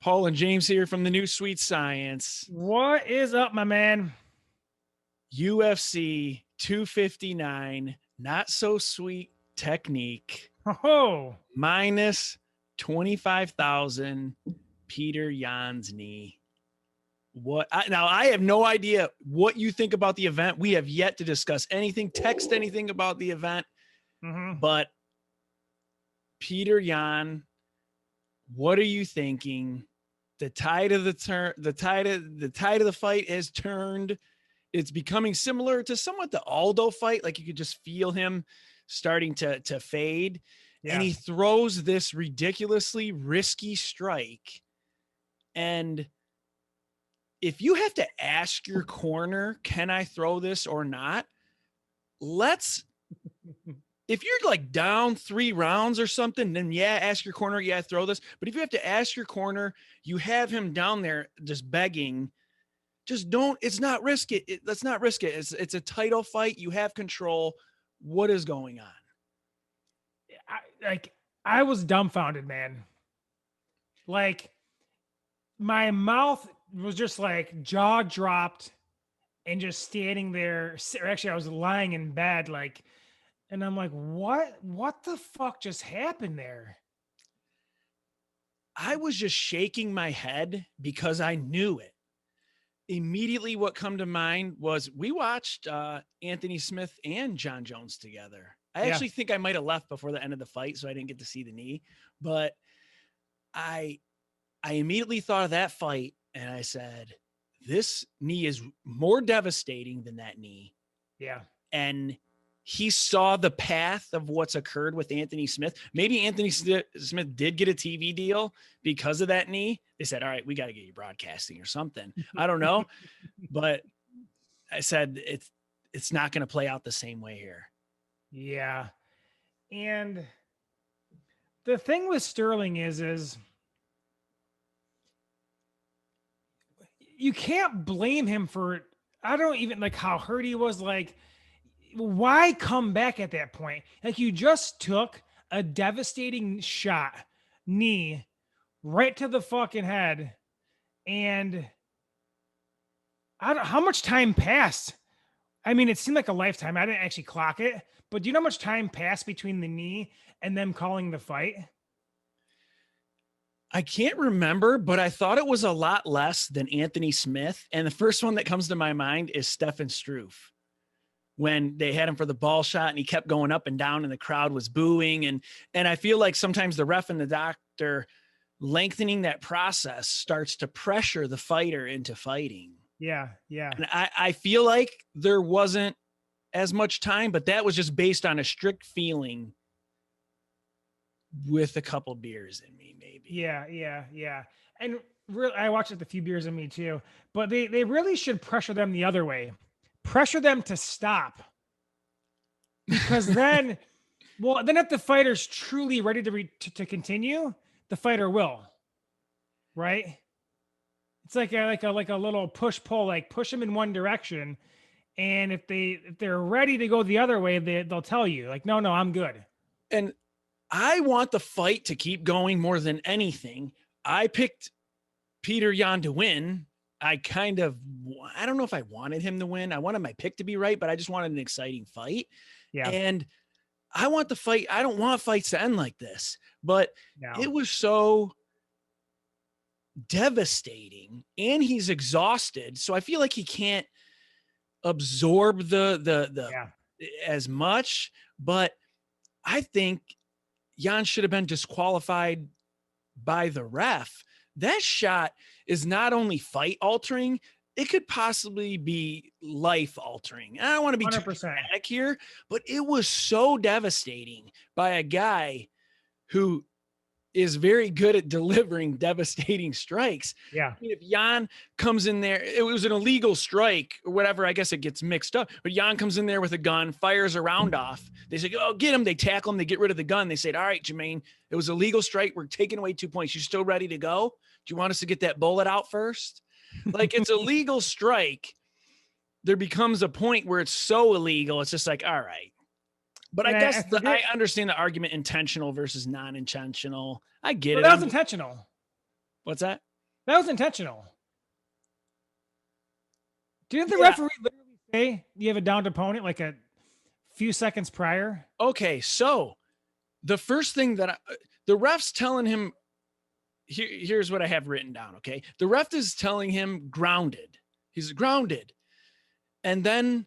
Paul and James here from the new Sweet Science. What is up, my man? UFC 259, not so sweet technique. Oh, Minus 25,000, Peter Yan's knee. Now I have no idea what you think about the event. We have yet to discuss anything, text anything about the event. But Peter Yan, what are you thinking? The tide of the fight has turned. It's becoming similar to somewhat the Aldo fight. Like you could just feel him starting to fade. Yeah. And he throws this ridiculously risky strike. And if you have to ask your corner, can I throw this or not? If you're like down 3 rounds or something, then ask your corner, throw this. But if you have to ask your corner, you have him down there just begging, just don't, it's not risk it. Let's not risk it. It's a title fight. You have control. What is going on? I was dumbfounded, man. Like my mouth was just like jaw dropped and just standing there. Or actually, I was lying in bed, and I'm like, what the fuck just happened there? I was just shaking my head because I knew it. Immediately what come to mind was we watched Anthony Smith and John Jones together. I actually think I might have left before the end of the fight, so I didn't get to see the knee. But I immediately thought of that fight, and I said, this knee is more devastating than that knee. Yeah. And he saw the path of what's occurred with Anthony Smith. Maybe Anthony Smith did get a TV deal because of that knee. They said, all right, we got to get you broadcasting or something. I don't know. But I said, it's not going to play out the same way here. Yeah. And the thing with Sterling is you can't blame him for, I don't even like how hurt he was. Like, why come back at that point? Like you just took a devastating shot, knee, right to the fucking head. And how much time passed? I mean, it seemed like a lifetime. I didn't actually clock it, but do you know how much time passed between the knee and them calling the fight? I can't remember, but I thought it was a lot less than Anthony Smith. And the first one that comes to my mind is Stefan Struve, when they had him for the ball shot and he kept going up and down and the crowd was booing. And I feel like sometimes the ref and the doctor lengthening that process starts to pressure the fighter into fighting. Yeah. Yeah. And I feel like there wasn't as much time, but that was just based on a strict feeling with a couple beers in me, maybe. Yeah. And really, I watched it with a few beers in me too, but they really should pressure them the other way. Pressure them to stop, because then, then if the fighter's truly ready to continue, the fighter will, right? It's like a little push pull, like push them in one direction, and if they're ready to go the other way, they'll tell you like, no, I'm good. And I want the fight to keep going more than anything. I picked Peter Yan to win. I don't know if I wanted him to win. I wanted my pick to be right, but I just wanted an exciting fight. Yeah. And I want the fight. I don't want fights to end like this, but it was so devastating and he's exhausted. So I feel like he can't absorb the as much, but I think Yan should have been disqualified by the ref. That shot is not only fight altering, it could possibly be life altering. I don't want to be 100%. too dramatic here, but it was so devastating by a guy who is very good at delivering devastating strikes. Yeah. I mean, if Yan comes in there, it was an illegal strike or whatever. I guess it gets mixed up, but Yan comes in there with a gun, fires a round off. They say, oh, get him. They tackle him. They get rid of the gun. They said, all right, Jermaine, it was a legal strike. We're taking away 2 points. You still ready to go? Do you want us to get that bullet out first? Like, it's a legal strike. There becomes a point where it's so illegal. It's just like, all right. But I guess I understand the argument intentional versus non-intentional. I get it. That was intentional. What's that? That was intentional. Didn't the Yeah. referee literally say you have a downed opponent like a few seconds prior? Okay, so the first thing that the ref's telling him, here's what I have written down. Okay, the ref is telling him grounded. He's grounded, and then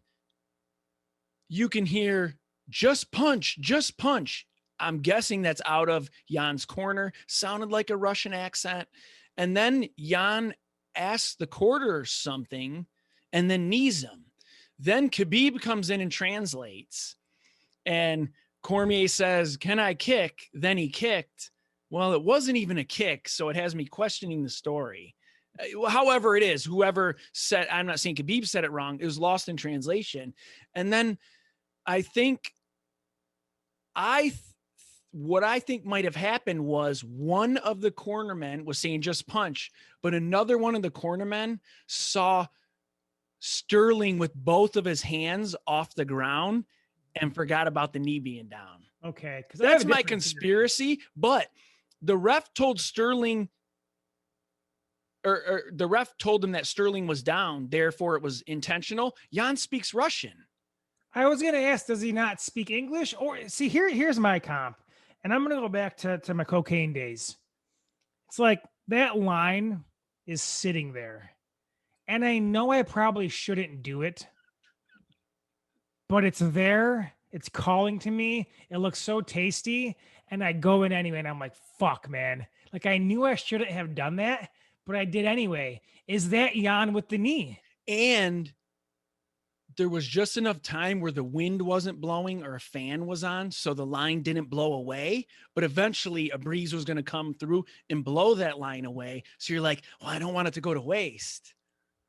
you can hear just punch, just punch. I'm guessing that's out of Jan's corner. Sounded like a Russian accent, and then Jan asks the quarter something, and then knees him. Then Khabib comes in and translates, and Cormier says, "Can I kick?" Then he kicked. Well, it wasn't even a kick, so it has me questioning the story. However it is, whoever said, I'm not saying Khabib said it wrong, it was lost in translation. And then I think what I think might have happened was one of the cornermen was saying just punch, but another one of the cornermen saw Sterling with both of his hands off the ground and forgot about the knee being down. Okay, because that's my conspiracy. But the ref told Sterling, or the ref told him that Sterling was down, therefore it was intentional. Jan speaks Russian. I was gonna ask, does he not speak English? Or see, here's my comp, and I'm gonna go back to my cocaine days. It's like that line is sitting there, and I know I probably shouldn't do it, but it's there. It's calling to me. It looks so tasty, and I go in anyway, and I'm like, fuck, man. Like I knew I shouldn't have done that, but I did anyway. Is that Jan with the knee? And there was just enough time where the wind wasn't blowing or a fan was on, so the line didn't blow away. But eventually a breeze was going to come through and blow that line away. So you're like, well, I don't want it to go to waste.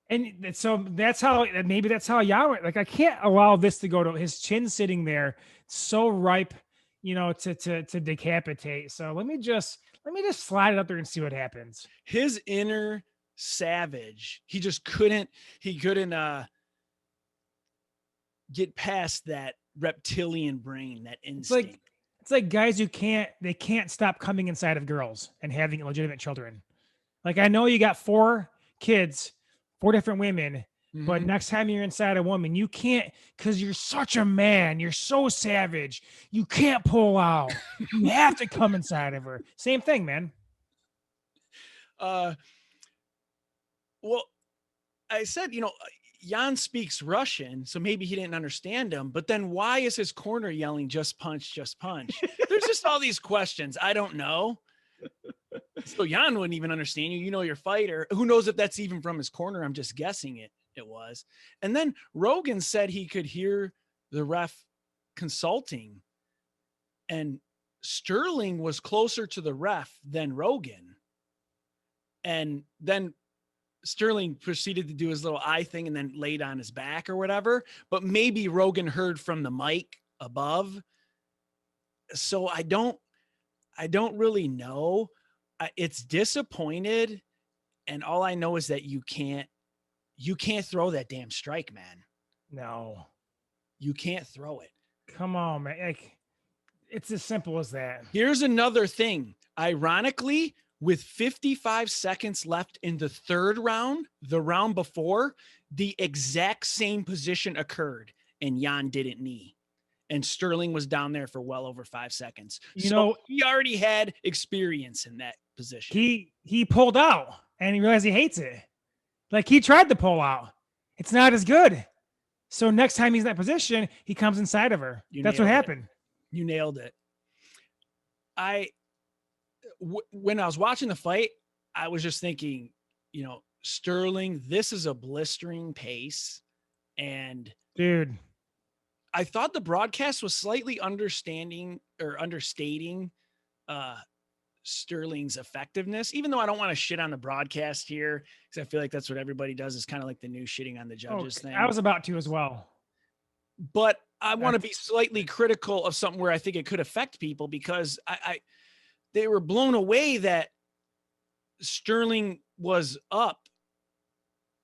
And so that's how, maybe that's how Jan, like I can't allow this to go to his chin sitting there so ripe, to decapitate. So let me just slide it up there and see what happens. His inner savage, he couldn't get past that reptilian brain, that instinct. It's like guys who they can't stop coming inside of girls and having legitimate children. Like I know you got 4 kids, 4 different women, but next time you're inside a woman, you can't, because you're such a man. You're so savage. You can't pull out. You have to come inside of her. Same thing, man. Well, I said, Jan speaks Russian, so maybe he didn't understand him. But then why is his corner yelling, just punch, just punch? There's just all these questions. I don't know. So Jan wouldn't even understand you. Your fighter. Who knows if that's even from his corner? I'm just guessing it was. And then Rogan said he could hear the ref consulting. And Sterling was closer to the ref than Rogan. And then Sterling proceeded to do his little eye thing and then laid on his back or whatever. But maybe Rogan heard from the mic above. So I don't really know. It's disappointed. And all I know is that you can't throw that damn strike, man. No, you can't throw it. Come on, man. Like, it's as simple as that. Here's another thing. Ironically, with 55 seconds left in the third round, the round before, the exact same position occurred and Jan didn't knee. And Sterling was down there for well over 5 seconds. He already had experience in that position. He pulled out and he realized he hates it. Like he tried to pull out. It's not as good. So next time he's in that position, he comes inside of her. That's what happened. You nailed it. When I was watching the fight, I was just thinking, Sterling, this is a blistering pace. And dude, I thought the broadcast was slightly understating Sterling's effectiveness, even though I don't want to shit on the broadcast here, because I feel like that's what everybody does. Is kind of like the new shitting on the judges thing. I was about to as well. But I want to be slightly critical of something where I think it could affect people, because they were blown away that Sterling was up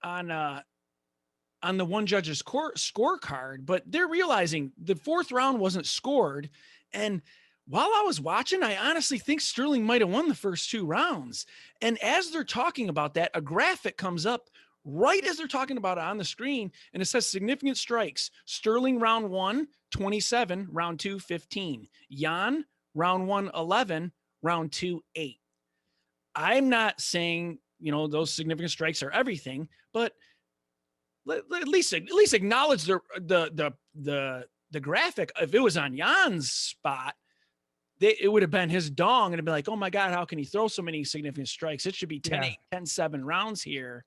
on the one judge's scorecard, but they're realizing the 4th round wasn't scored. And while I was watching, I honestly think Sterling might have won the first 2 rounds. And as they're talking about that, a graphic comes up right as they're talking about it on the screen, and it says significant strikes. Sterling round 1, 27, round 2, 15. Jan, round 1, 11, round 2, 8. I'm not saying, those significant strikes are everything, but at least acknowledge the graphic. If it was on Jan's spot, it would have been his dong, and it'd be like, oh my God, how can he throw so many significant strikes? It should be 10-8, 10-7 rounds here.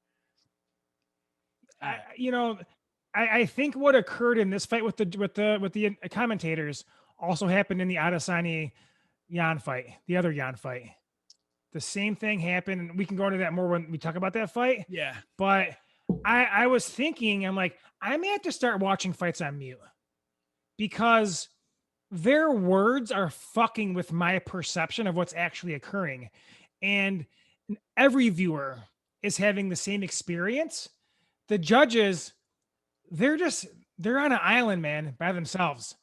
I think what occurred in this fight with the commentators also happened in the Adesanya Jan fight, the other Jan fight. The same thing happened, and we can go into that more when we talk about that fight. Yeah. But I was thinking, I'm like, I may have to start watching fights on mute because their words are fucking with my perception of what's actually occurring. And every viewer is having the same experience. The judges, they're on an island, man, by themselves,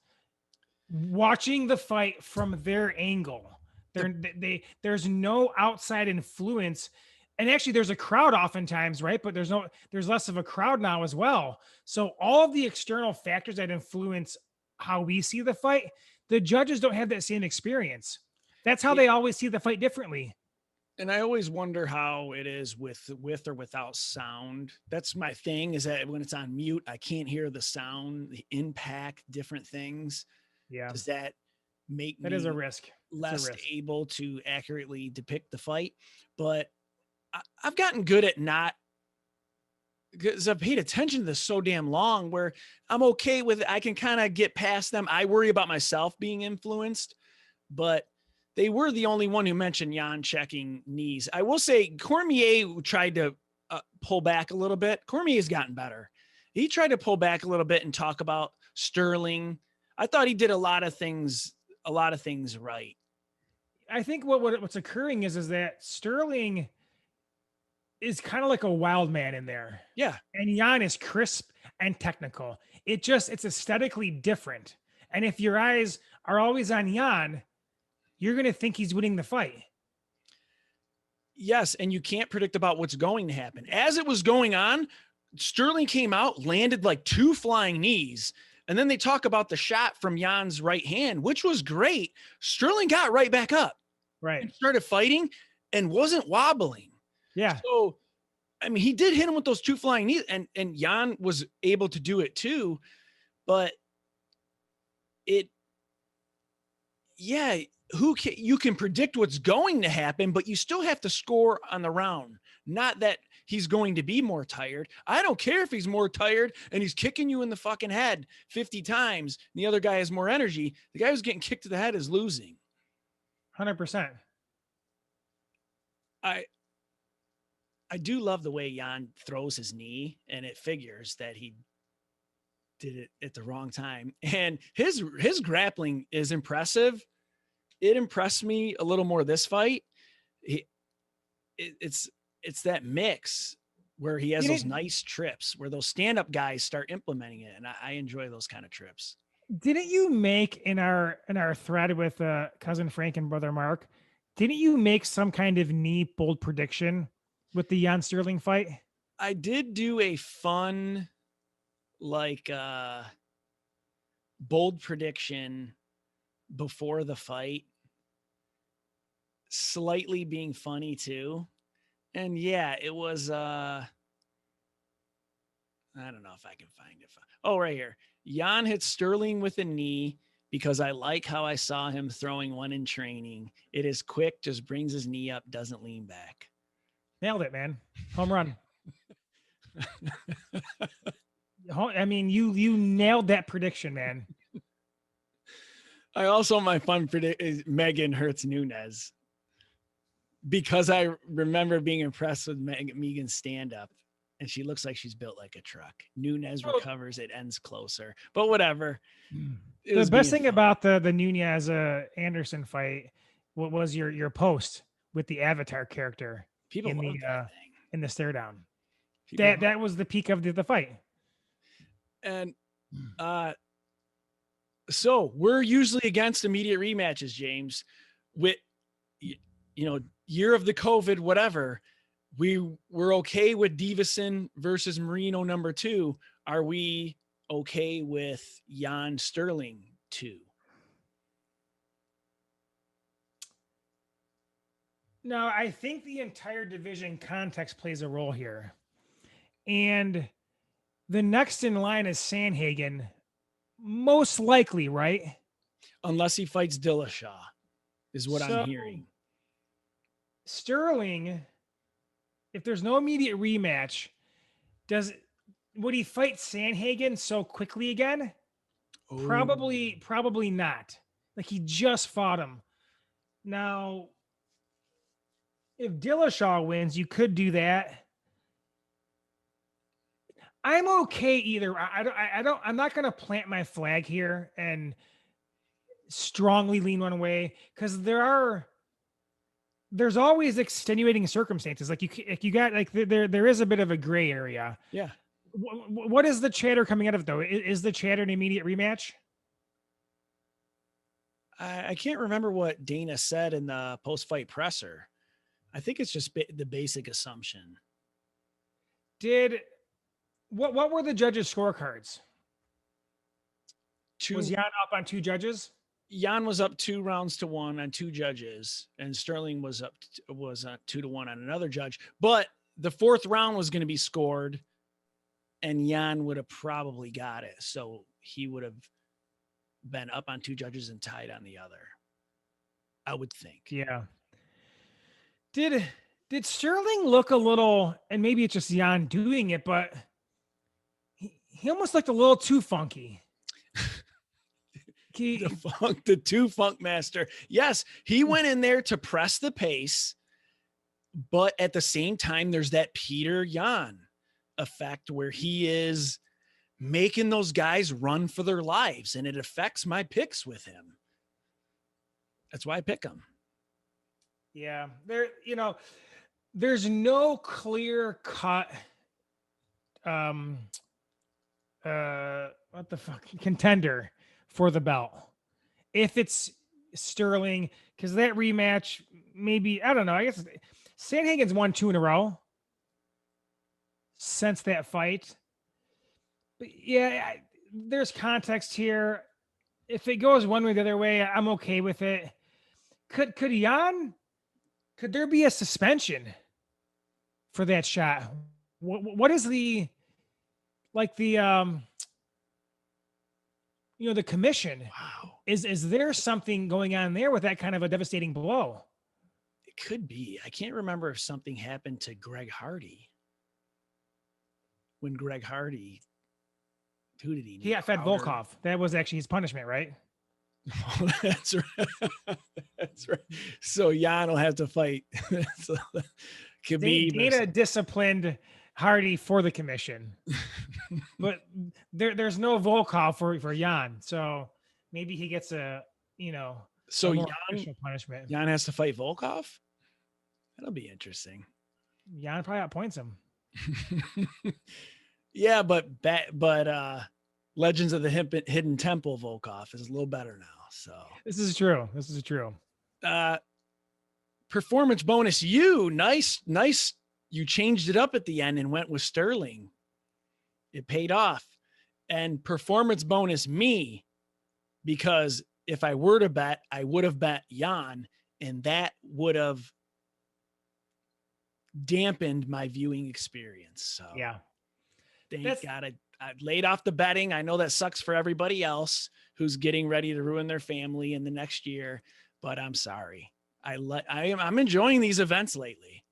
watching the fight from their angle. There's no outside influence. And actually there's a crowd oftentimes, right? But there's less of a crowd now as well. So all of the external factors that influence how we see the fight, the judges don't have that same experience. That's how they always see the fight differently. And I always wonder how it is with or without sound. That's my thing, is that when it's on mute, I can't hear the sound, the impact, different things. Yeah. Does that make that is a risk? Less able to accurately depict the fight? But I've gotten good at not, because I've paid attention to this so damn long, where I'm okay with it. I can kind of get past them. I worry about myself being influenced, but they were the only one who mentioned Jan checking knees. I will say Cormier tried to pull back a little bit. Cormier's gotten better. He tried to pull back a little bit and talk about Sterling. I thought he did a lot of things right. I think what's occurring is that Sterling is kind of like a wild man in there. Yeah. And Jan is crisp and technical. It's aesthetically different. And if your eyes are always on Jan, you're going to think he's winning the fight. Yes. And you can't predict about what's going to happen. As it was going on, Sterling came out, landed like 2 flying knees. And then they talk about the shot from Jan's right hand, which was great. Sterling got right back up. Right. And started fighting and wasn't wobbling. Yeah. So, I mean, he did hit him with those 2 flying knees, and Jan was able to do it too. But you can predict what's going to happen, but you still have to score on the round. Not that he's going to be more tired. I don't care if he's more tired and he's kicking you in the fucking head 50 times. And the other guy has more energy. The guy who's getting kicked to the head is losing. 100%. I do love the way Jan throws his knee, and it figures that he did it at the wrong time. And his grappling is impressive. It impressed me a little more this fight. It's that mix where he has those nice trips, where those stand-up guys start implementing it, and I enjoy those kind of trips. Didn't you make in our thread with cousin Frank and brother Mark? Didn't you make some kind of knee bold prediction with the Jan Sterling fight? I did do a fun, bold prediction before the fight, slightly being funny too. And yeah, it was, I don't know if I can find it. Oh, right here. Jan hit Sterling with a knee because I like how I saw him throwing one in training. It is quick, just brings his knee up, doesn't lean back. Nailed it, man. Home run. I mean, you nailed that prediction, man. I also, my fun predict is Megan hurts Nunez, because I remember being impressed with Megan's stand-up, and she looks like she's built like a truck. Nunez recovers, it ends closer, but whatever. The best thing about the Nunez Anderson fight, what was your post with the Avatar character? People in the stare down. That was the peak of the fight. And So we're usually against immediate rematches, James. With, year of the COVID, whatever. We're okay with Davison versus Marino #2. Are we okay with Jan Sterling 2? No, I think the entire division context plays a role here. And the next in line is Sandhagen, most likely, right? Unless he fights Dillashaw, is what I'm So, hearing. Sterling, if there's no immediate rematch, would he fight Sandhagen so quickly again? Oh. Probably not. Like, he just fought him. Now, if Dillashaw wins, you could do that. I'm okay either. I'm not going to plant my flag here and strongly lean one way, because there's always extenuating circumstances. Like you got like there is a bit of a gray area. Yeah. What is the chatter coming out of it, though? Is the chatter an immediate rematch? I can't remember what Dana said in the post-fight presser. I think it's just the basic assumption. What were the judges' scorecards? Was Jan up on 2 judges? Jan was up 2-1 on 2 judges, and Sterling was 2-1 on another judge. But the 4th round was going to be scored, and Jan would have probably got it. So he would have been up on 2 judges and tied on the other, I would think. Yeah. Did Sterling look a little, and maybe it's just Jan doing it, but he almost looked a little too funky. The 2 funk master. Yes, he went in there to press the pace, but at the same time, there's that Peter Yan effect where he is making those guys run for their lives, and it affects my picks with him. That's why I pick him. Yeah, there's no clear cut what the fuck contender for the belt. If it's Sterling, because that rematch, maybe, I don't know. I guess Sandhagen's won 2 in a row since that fight. But yeah, there's context here. If it goes one way or the other way, I'm okay with it. Could there be a suspension for that shot? What is the commission? Wow. Is there something going on there with that kind of a devastating blow? It could be. I can't remember if something happened to Greg Hardy. When Greg Hardy, who did he? He got fed Volkov. That was actually his punishment, right? Oh, that's right. That's right. So Jan will have to fight. So, Dana disciplined Hardy for the commission, but there's no Volkov for Jan. So maybe he gets a official punishment. Jan has to fight Volkov. That'll be interesting. Jan probably outpoints him. Yeah, but Legends of the Hidden Temple Volkov is a little better now. So this is true. Performance bonus. Nice. You changed it up at the end and went with Sterling. It paid off. And performance bonus me, because if I were to bet, I would have bet Jan, and that would have dampened my viewing experience. So yeah, thank God I laid off the betting. I know that sucks for everybody else who's getting ready to ruin their family in the next year, but I'm sorry. I'm enjoying these events lately.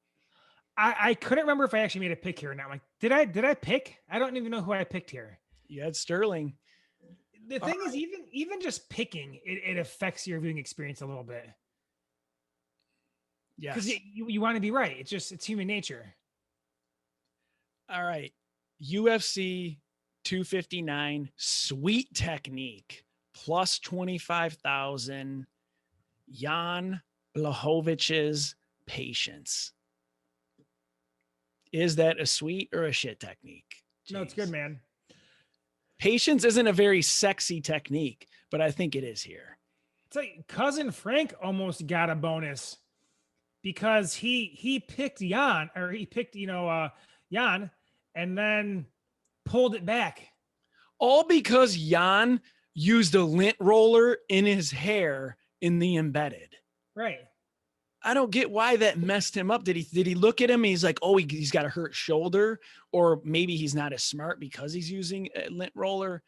I couldn't remember if I actually made a pick here or not. Like, did I pick? I don't even know who I picked here. You had Sterling. The thing is, even just picking, it affects your viewing experience a little bit. Yeah, because you want to be right. It's human nature. All right, UFC 259, Sweet Technique plus 25,000. Jan Blachowicz's Patience. Is that a sweet or a shit technique? Jeez. No, it's good, man. Patience isn't a very sexy technique, but I think it is here. It's like cousin Frank almost got a bonus because he picked Jan, or he picked, Jan, and then pulled it back. All because Jan used a lint roller in his hair in the embedded. Right. I don't get why that messed him up. Did he look at him and he's like, oh, he's got a hurt shoulder, or maybe he's not as smart because he's using a lint roller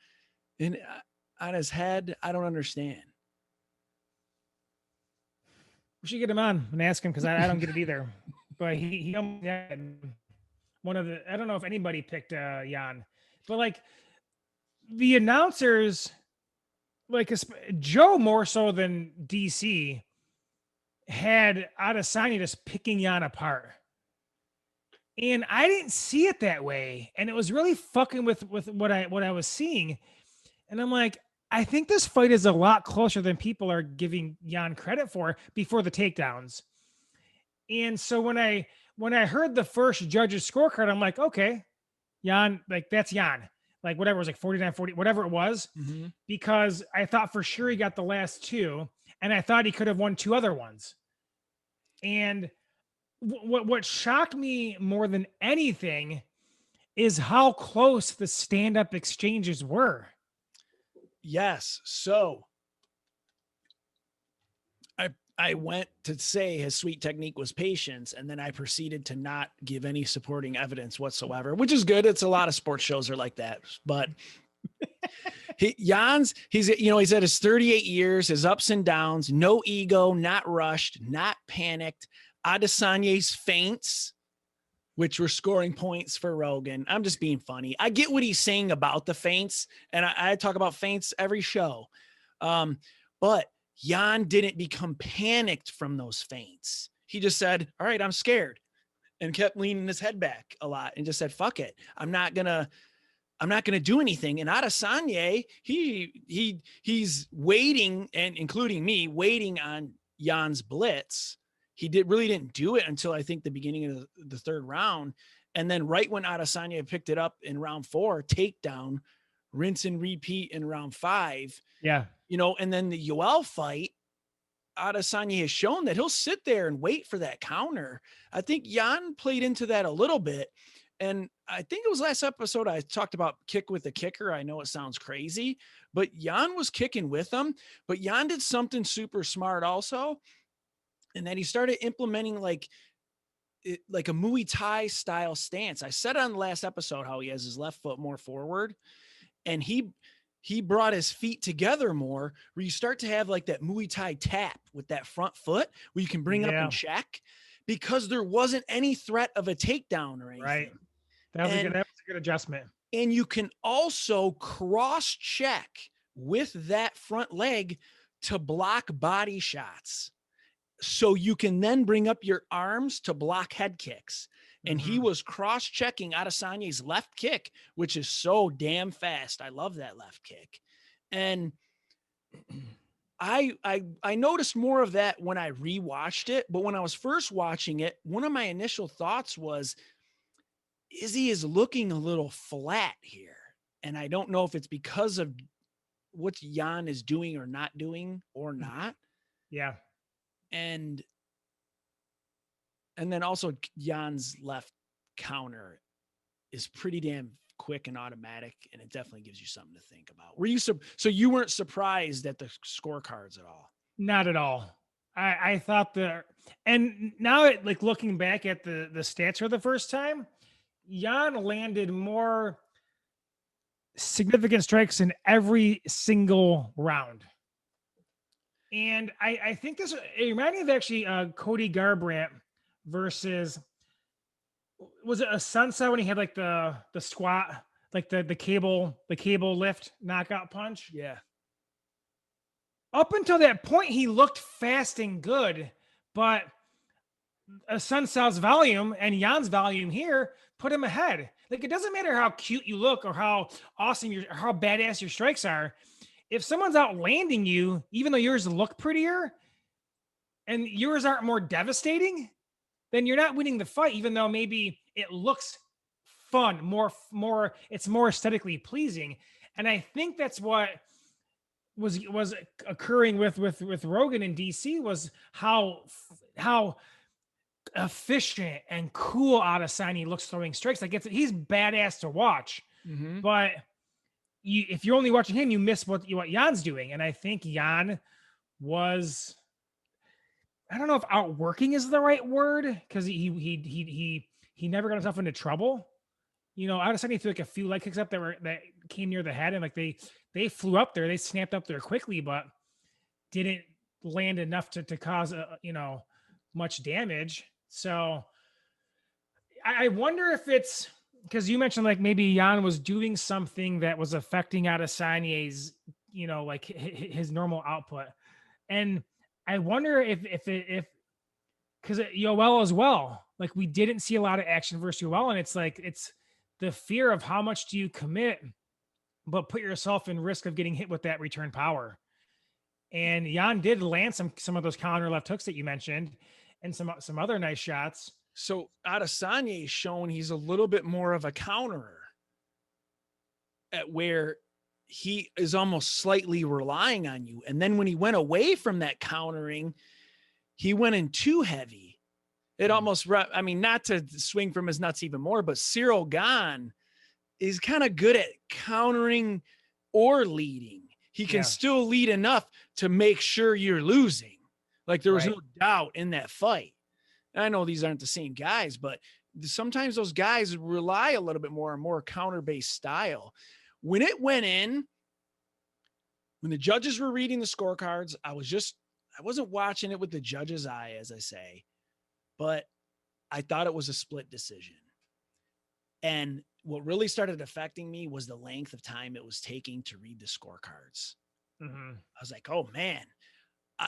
on his head? I don't understand. We should get him on and ask him, because I don't get it either. But he one of the, I don't know if anybody picked Jan, but like the announcers, like Joe more so than DC, had Adesanya just picking Jan apart. And I didn't see it that way. And it was really fucking with what I was seeing. And I'm like, I think this fight is a lot closer than people are giving Jan credit for before the takedowns. And so when I heard the first judge's scorecard, I'm like, okay, Jan, like that's Jan. Like whatever, it was like 49-40, whatever it was. Mm-hmm. Because I thought for sure he got the last two. And I thought he could have won two other ones. And what shocked me more than anything is how close the stand-up exchanges were. Yes. So I went to say his sweet technique was patience, and then I proceeded to not give any supporting evidence whatsoever, which is good. It's a lot of sports shows are like that, but he's at his 38 years, his ups and downs, no ego, not rushed, not panicked. Adesanya's feints, which were scoring points for Rogan. I'm just being funny. I get what he's saying about the feints, and I talk about feints every show. But Jan didn't become panicked from those feints. He just said, all right, I'm scared, and kept leaning his head back a lot and just said, fuck it. I'm not going to do anything. And Adesanya, he's waiting, and including me, waiting on Jan's blitz. He really didn't do it until I think the beginning of the third round. And then right when Arasanya picked it up in round 4, takedown, rinse and repeat in round 5. Yeah. And then the Yoel fight, Adesanya has shown that he'll sit there and wait for that counter. I think Jan played into that a little bit. And I think it was last episode I talked about kick with the kicker. I know it sounds crazy, but Jan was kicking with him. But Jan did something super smart also. And then he started implementing like a Muay Thai style stance. I said on the last episode how he has his left foot more forward, and he brought his feet together more, where you start to have like that Muay Thai tap with that front foot where you can bring up and check, because there wasn't any threat of a takedown or anything. Right. That was a good adjustment. And you can also cross check with that front leg to block body shots. So you can then bring up your arms to block head kicks. And he was cross-checking Adesanya's left kick, which is so damn fast. I love that left kick. And I noticed more of that when I rewatched it. But when I was first watching it, one of my initial thoughts was, Izzy is looking a little flat here. And I don't know if it's because of what Jan is doing or not doing or not. Yeah. And then also Jan's left counter is pretty damn quick and automatic, and it definitely gives you something to think about. So you weren't surprised at the scorecards at all? Not at all. I thought and now like looking back at the stats for the first time, Jan landed more significant strikes in every single round. And I think it reminded me of actually Cody Garbrandt versus, was it a Sunset when he had like the squat, like the cable lift knockout punch? Yeah. Up until that point, he looked fast and good, but Sunset's volume and Jan's volume here put him ahead. Like, it doesn't matter how cute you look or how awesome or how badass your strikes are. If someone's outlanding you, even though yours look prettier and yours aren't more devastating, then you're not winning the fight, even though maybe it looks fun, more it's more aesthetically pleasing. And I think that's what was occurring with Rogan in DC, was how efficient and cool Adesanya looks throwing strikes. Like he's badass to watch, but if you're only watching him, you miss what Jan's doing. And I think Jan was, I don't know if outworking is the right word, because he never got himself into trouble. You know, Adesanya threw like a few leg kicks up that came near the head, and like they flew up there, they snapped up there quickly, but didn't land enough to cause much damage. So I wonder if it's because you mentioned like maybe Jan was doing something that was affecting Adesanya's, like his normal output. And I wonder if because Yoel as well, like we didn't see a lot of action versus Yoel, and it's like, it's the fear of how much do you commit, but put yourself in risk of getting hit with that return power. And Jan did land some of those counter left hooks that you mentioned, and some other nice shots. So Adesanya is shown he's a little bit more of a counterer, at where he is almost slightly relying on you. And then when he went away from that countering, he went in too heavy. It almost, I mean, not to swing from his nuts even more, but Cyril Gane is kind of good at countering or leading. He can still lead enough to make sure you're losing. Like there was no doubt in that fight. And I know these aren't the same guys, but sometimes those guys rely a little bit more on more counter-based style. When it went in, when the judges were reading the scorecards, I wasn't watching it with the judge's eye, as I say, but I thought it was a split decision. And what really started affecting me was the length of time it was taking to read the scorecards. I was like, oh man,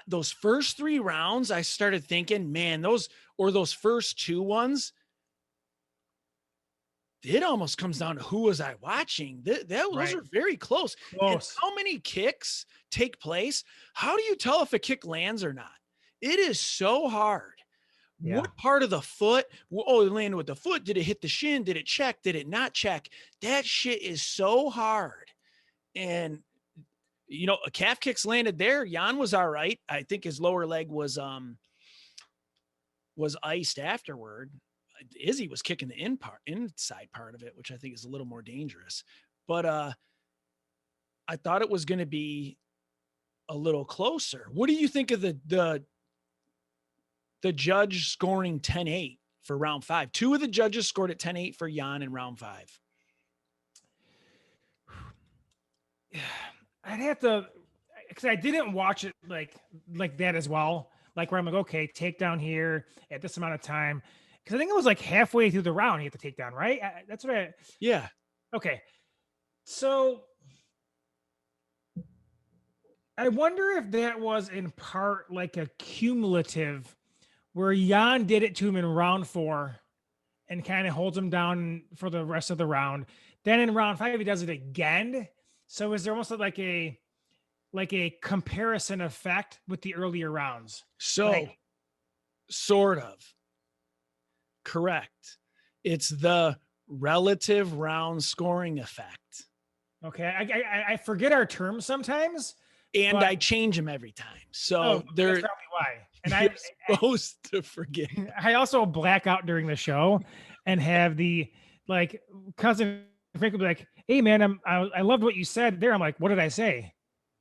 those first 3 rounds, I started thinking, man, those first 2 ones, it almost comes down to who was I watching. Those are very close. And how many kicks take place? How do you tell if a kick lands or not? It is so hard. Yeah. What part of the foot? Oh, it landed with the foot. Did it hit the shin? Did it check? Did it not check? That shit is so hard. And a calf kicks landed there. Jan was all right. I think his lower leg was iced afterward. Izzy was kicking the inside part of it, which I think is a little more dangerous. But I thought it was going to be a little closer. What do you think of the judge scoring 10-8 for round 5? 2 of the judges scored at 10-8 for Jan in round 5. I'd have to, because I didn't watch it like that as well. Like where I'm like, okay, takedown here at this amount of time. Because I think it was like halfway through the round he had to take down, right? That's what yeah. Okay. So I wonder if that was in part like a cumulative, where Jan did it to him in round 4 and kind of holds him down for the rest of the round. Then in round 5, he does it again. So is there almost like a comparison effect with the earlier rounds? So sort of. Correct. It's the relative round scoring effect. Okay. I forget our terms sometimes. And I change them every time. So that's probably why. And I'm supposed to forget. I also black out during the show and have the cousin Frank will be like, hey man, I loved what you said there. I'm like, what did I say?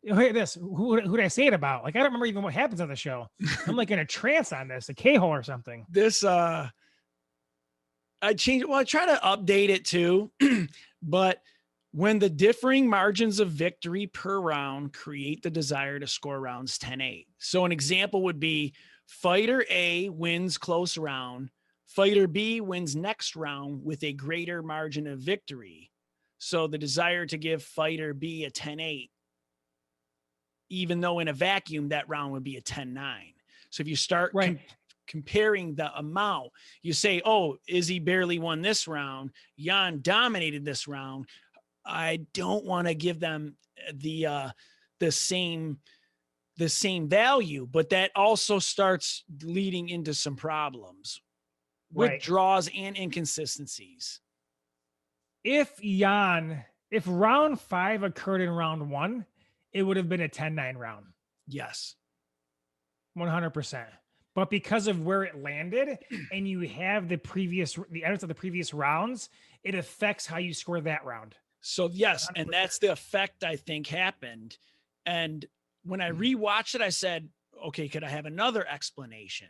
Hey, this, who did I say it about? Like, I don't remember even what happens on the show. I'm like in a trance on this, a K-hole or something. This, I changed it. Well, I try to update it too, but when the differing margins of victory per round create the desire to score rounds 10-8. So an example would be fighter A wins close round, fighter B wins next round with a greater margin of victory. So the desire to give fighter B a 10-8, even though in a vacuum, that round would be a 10-9. So if you start comparing the amount, you say, oh, Izzy barely won this round, Jan dominated this round, I don't want to give them the same value, but that also starts leading into some problems with draws and inconsistencies. If Jan If round 5 occurred in round 1, it would have been a 10-9 round. Yes. 100%. But because of where it landed and you have the evidence of the previous rounds, it affects how you score that round. So yes, 100%. and that's the effect I think happened. And when I rewatched it, I said, okay, could I have another explanation?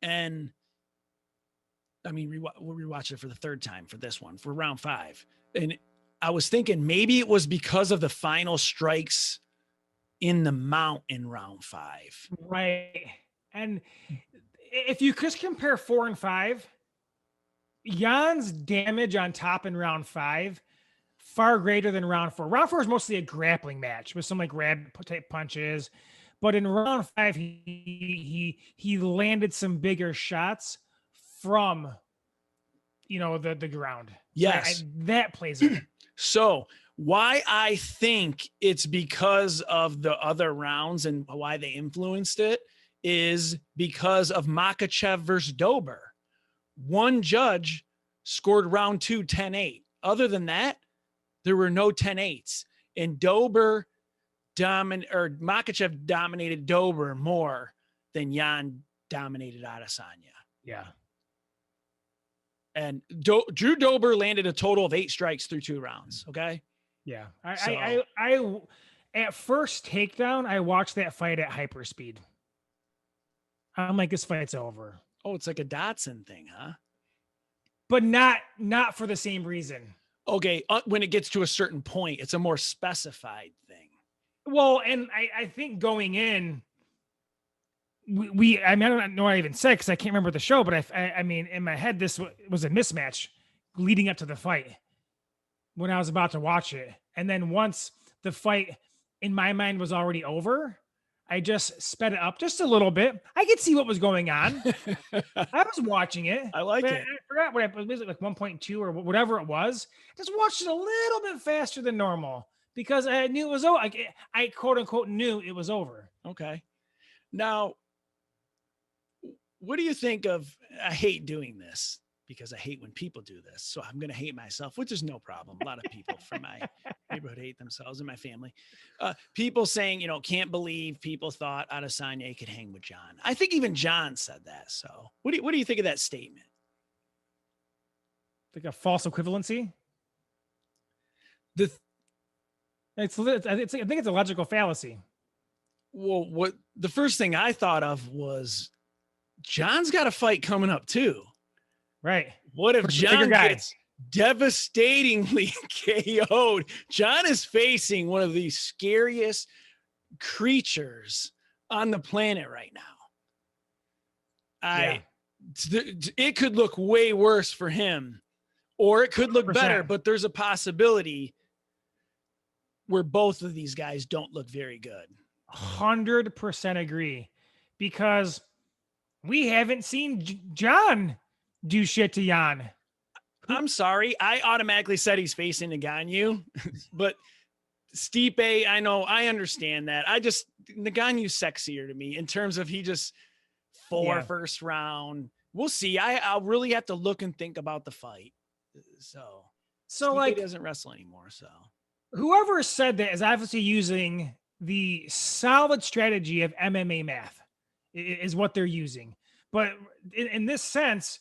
And I mean, we'll rewatch it for the third time for this one, for round 5. And I was thinking maybe it was because of the final strikes in the mount in round 5. Right. And if you just compare 4 and 5, Jan's damage on top in round 5 far greater than round 4. Round 4 is mostly a grappling match with some like grab type punches, but in round 5 he landed some bigger shots from the ground. Yes, so that plays in it. So why I think it's because of the other rounds and why they influenced it is because of Makhachev versus Dober. One judge scored round 2 10-8. Other than that, there were no 10-8s. And Makhachev dominated Dober more than Jan dominated Adesanya. Yeah. And Drew Dober landed a total of 8 strikes through 2 rounds. Okay. Yeah. I at first takedown, I watched that fight at hyperspeed. I'm like, this fight's over. Oh, it's like a Dotson thing, huh? But not for the same reason. Okay. When it gets to a certain point, it's a more specified thing. Well, and I think going in, I don't know what I even said because I can't remember the show, but I mean, in my head, this was a mismatch leading up to the fight when I was about to watch it. And then once the fight in my mind was already over, I just sped it up just a little bit. I could see what was going on. I was watching it. I like it. I forgot what it was, like 1.2 or whatever it was. Just watched it a little bit faster than normal because I knew it was over. I quote unquote knew it was over. Okay. Now, what do you think of, I hate doing this because I hate when people do this. So I'm going to hate myself, which is no problem. A lot of people from my neighborhood hate themselves and my family. People saying, can't believe people thought Adesanya could hang with John. I think even John said that. So what do you think of that statement? Like a false equivalency? I think it's a logical fallacy. Well, what the first thing I thought of was John's got a fight coming up too. Right. What if John gets devastatingly KO'd? John is facing one of the scariest creatures on the planet right now. It could look way worse for him, or it could look 100%. better, but there's a possibility where both of these guys don't look very good. 100% agree, because we haven't seen John do shit to Jan. I'm sorry. I automatically said he's facing Ngannou, but Stipe, I understand that. Ngannou's sexier to me in terms of he just first round. We'll see. I'll really have to look and think about the fight. So Stipe like doesn't wrestle anymore. So whoever said that is obviously using the solid strategy of MMA math is what they're using. But in this sense,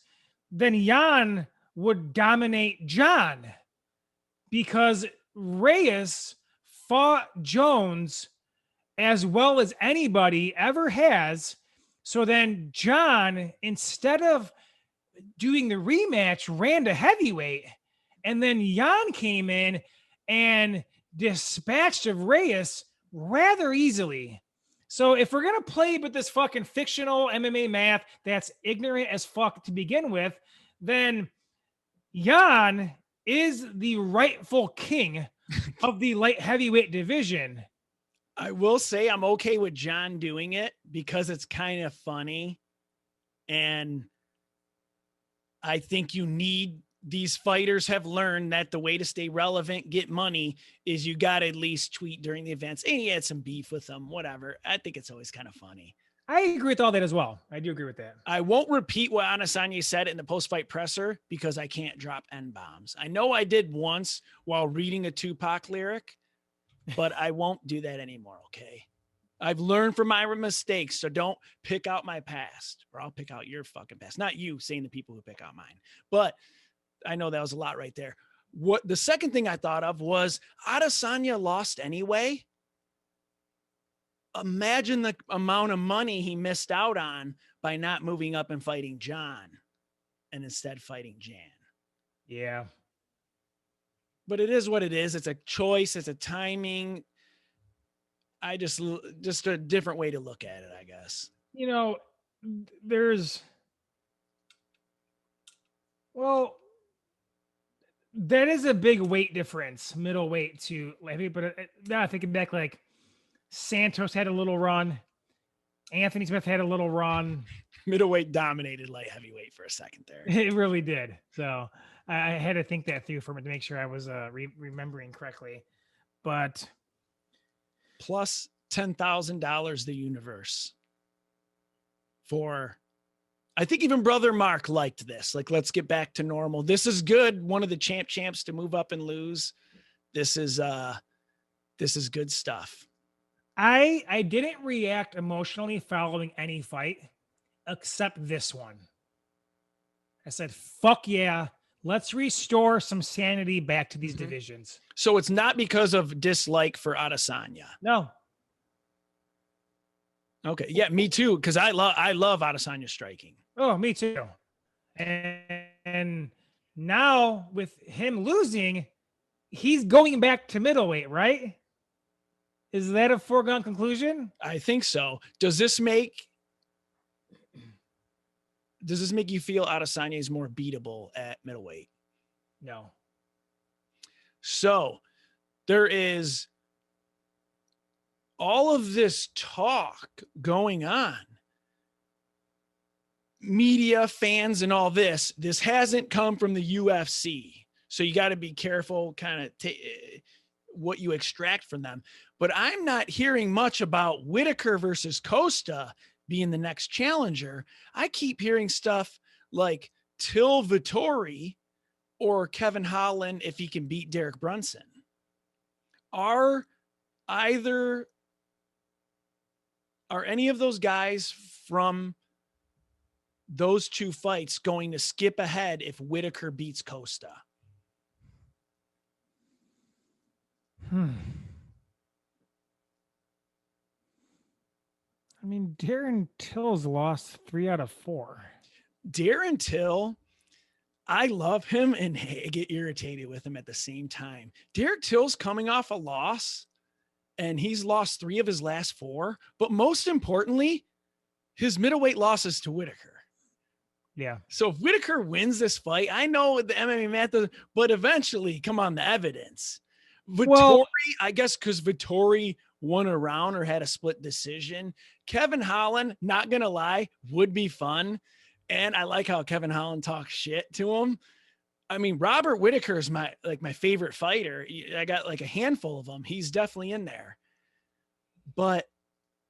then Jan would dominate John because Reyes fought Jones as well as anybody ever has. So then John, instead of doing the rematch, ran to heavyweight, and then Jan came in and dispatched of Reyes rather easily. So if we're going to play with this fucking fictional MMA math that's ignorant as fuck to begin with, then Jan is the rightful king of the light heavyweight division. I will say I'm okay with John doing it because it's kind of funny. And I think these fighters have learned that the way to stay relevant, get money, is you got to at least tweet during the events. And he had some beef with them, whatever. I think it's always kind of funny. I agree with all that as well. I do agree with that. I won't repeat what Adesanya said in the post-fight presser because I can't drop N-bombs. I know I did once while reading a Tupac lyric, but I won't do that anymore, okay? I've learned from my mistakes, so don't pick out my past, or I'll pick out your fucking past. Not you saying the people who pick out mine. But I know that was a lot right there. What the second thing I thought of was Adesanya lost anyway. Imagine the amount of money he missed out on by not moving up and fighting John and instead fighting Jan. Yeah. But it is what it is. It's a choice. It's a timing. I just a different way to look at it, I guess. You know, that is a big weight difference, middleweight to heavy. But now thinking back, like Santos had a little run. Anthony Smith had a little run. Middleweight dominated light heavyweight for a second there. It really did. So I had to think that through for me to make sure I was remembering correctly. But plus $10,000 the universe for, I think even Brother Mark liked this. Like, let's get back to normal. This is good. One of the champs to move up and lose. This is good stuff. I didn't react emotionally following any fight except this one. I said, fuck yeah. Let's restore some sanity back to these divisions. So it's not because of dislike for Adesanya. No. Okay. Yeah, me too. Cause I love Adesanya striking. Oh, me too. And now with him losing, he's going back to middleweight, right? Is that a foregone conclusion? I think so. Does this make you feel Adesanya is more beatable at middleweight? No. So there is all of this talk going on. Media, fans, and all this. This hasn't come from the UFC. So you got to be careful kind of what you extract from them. But I'm not hearing much about Whitaker versus Costa being the next challenger. I keep hearing stuff like Till Vittori or Kevin Holland if he can beat Derek Brunson. Are any of those guys from those two fights going to skip ahead if Whitaker beats Costa? I mean, Darren Till's lost 3 out of 4. Darren Till, I love him and I get irritated with him at the same time. Derek Till's coming off a loss and he's lost 3 of his last 4. But most importantly, his middleweight losses to Whitaker. Yeah. So if Whitaker wins this fight, I know the MMA math, but eventually, come on, the evidence. Vittori, I guess because Vittori won a round or had a split decision. Kevin Holland, not going to lie, would be fun. And I like how Kevin Holland talks shit to him. I mean, Robert Whitaker is my favorite fighter. I got like a handful of them. He's definitely in there. But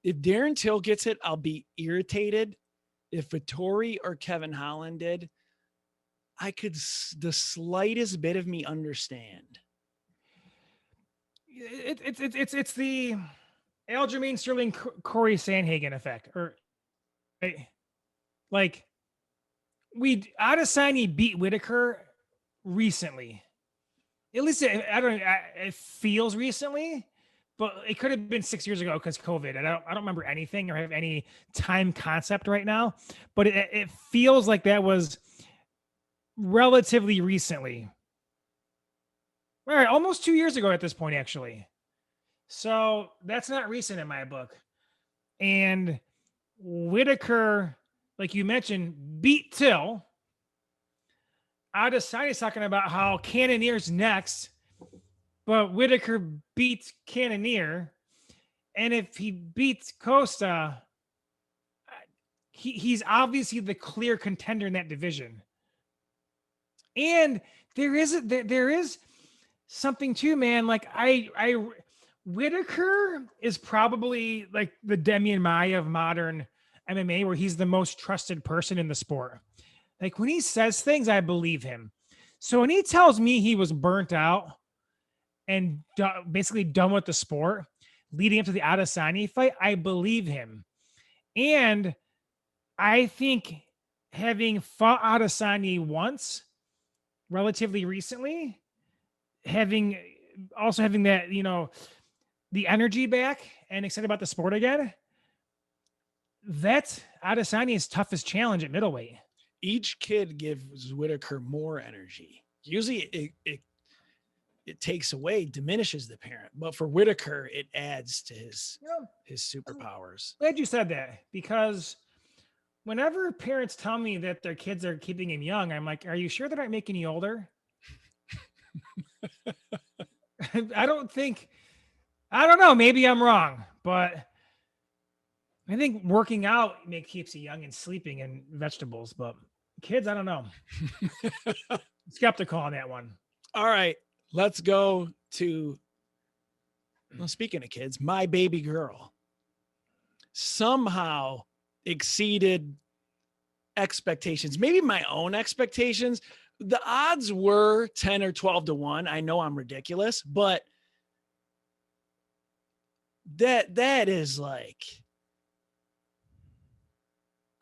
if Darren Till gets it, I'll be irritated. If Vittori or Kevin Holland did, I could the slightest bit of me understand. It's the Aljamain Sterling Corey Sandhagen effect, or like Adesanya beat Whitaker recently. At least it feels recently, but it could have been 6 years ago because COVID. And I don't remember anything or have any time concept right now, but it feels like that was relatively recently. All right, almost 2 years ago at this point, actually. So that's not recent in my book. And Whitaker, like you mentioned, beat Till. Adesanya's talking about how Cannonier's next, but Whitaker beats Cannonier. And if he beats Costa, he's obviously the clear contender in that division. And there is something too, man. Like Whitaker is probably like the Demian Maia of modern MMA where he's the most trusted person in the sport. Like when he says things, I believe him. So when he tells me he was burnt out and basically done with the sport leading up to the Adesanya fight, I believe him. And I think having fought Adesanya once relatively recently, having that, the energy back and excited about the sport again, that's Adesanya's toughest challenge at middleweight. Each kid gives Whitaker more energy. Usually it takes away, diminishes the parent, but for Whitaker, it adds to his superpowers. Glad you said that, because whenever parents tell me that their kids are keeping him young, I'm like, are you sure they're not making you older? I don't know. Maybe I'm wrong, but I think working out keeps you young and sleeping and vegetables, but kids, I don't know. Skeptical on that one. All right, let's go to, well, speaking of kids, my baby girl somehow exceeded expectations, maybe my own expectations. The odds were 10 or 12 to 1. I know I'm ridiculous, but that is like,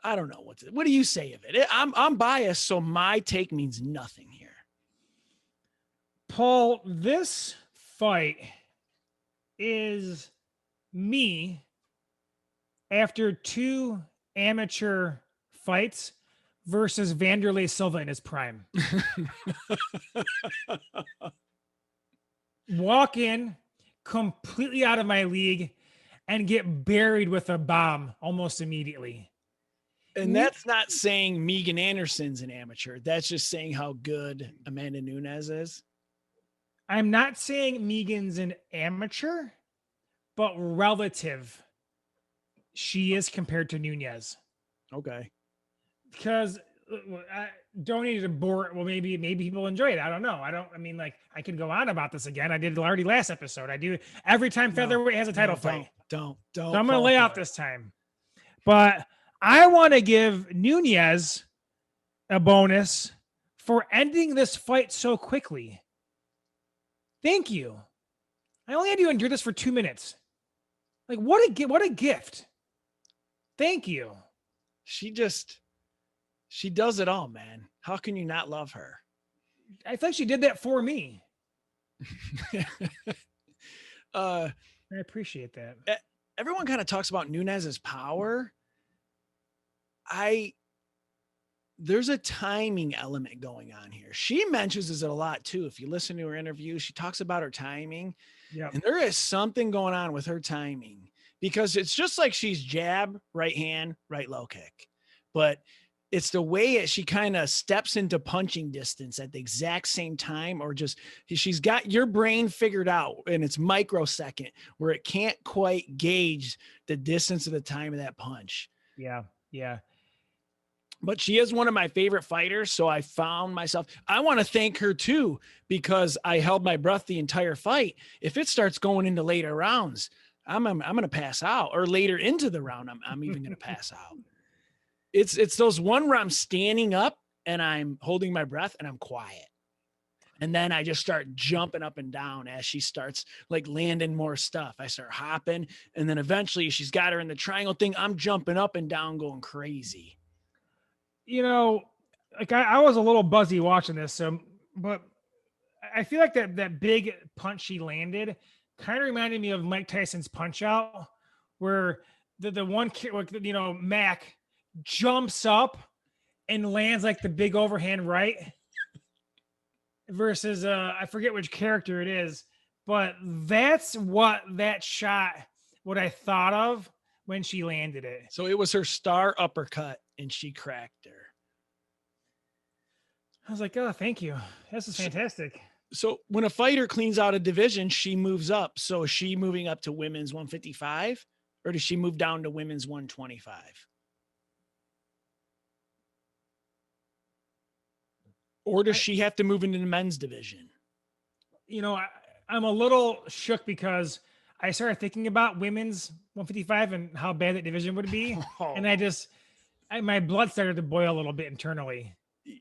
I don't know what do you say of it? I'm biased, so my take means nothing here. Paul, this fight is me after 2 amateur fights versus Vanderlei Silva in his prime. Walk in completely out of my league and get buried with a bomb almost immediately. And that's not saying Megan Anderson's an amateur. That's just saying how good Amanda Nunes is. I'm not saying Megan's an amateur, but relative she is compared to Nunez. Okay. Because I don't need to bore. Well, maybe people enjoy it. I don't know. I could go on about this again. I did it already last episode. I do every time featherweight has a title fight. Don't. So I'm going to lay off this time. But I want to give Nunez a bonus for ending this fight so quickly. Thank you. I only had to endure this for 2 minutes. Like, what a gift. Thank you. She does it all, man. How can you not love her? I think she did that for me. I appreciate that. Everyone kind of talks about Nunez's power. There's a timing element going on here. She mentions it a lot too. If you listen to her interview, she talks about her timing. Yeah. And there is something going on with her timing, because it's just like she's jab, right hand, right low kick. But it's the way she kind of steps into punching distance at the exact same time, or just she's got your brain figured out, and it's microsecond where it can't quite gauge the distance of the time of that punch. Yeah. Yeah. But she is one of my favorite fighters. So I found myself, I want to thank her too, because I held my breath the entire fight. If it starts going into later rounds, I'm going to pass out, or later into the round, I'm even going to pass out. It's those one where I'm standing up and I'm holding my breath and I'm quiet. And then I just start jumping up and down as she starts like landing more stuff. I start hopping. And then eventually she's got her in the triangle thing. I'm jumping up and down, going crazy. Like I was a little buzzy watching this. But I feel like that big punch she landed kind of reminded me of Mike Tyson's Punch Out, where the one kid, Mac jumps up and lands like the big overhand right versus I forget which character it is, but that's what I thought of when she landed it. So it was her star uppercut and she cracked her. I was like, oh, thank you. This is fantastic. So when a fighter cleans out a division, she moves up. So is she moving up to women's 155, or does she move down to women's 125? Or does she have to move into the men's division? I'm a little shook because I started thinking about women's 155 and how bad that division would be. And my blood started to boil a little bit internally. Yeah,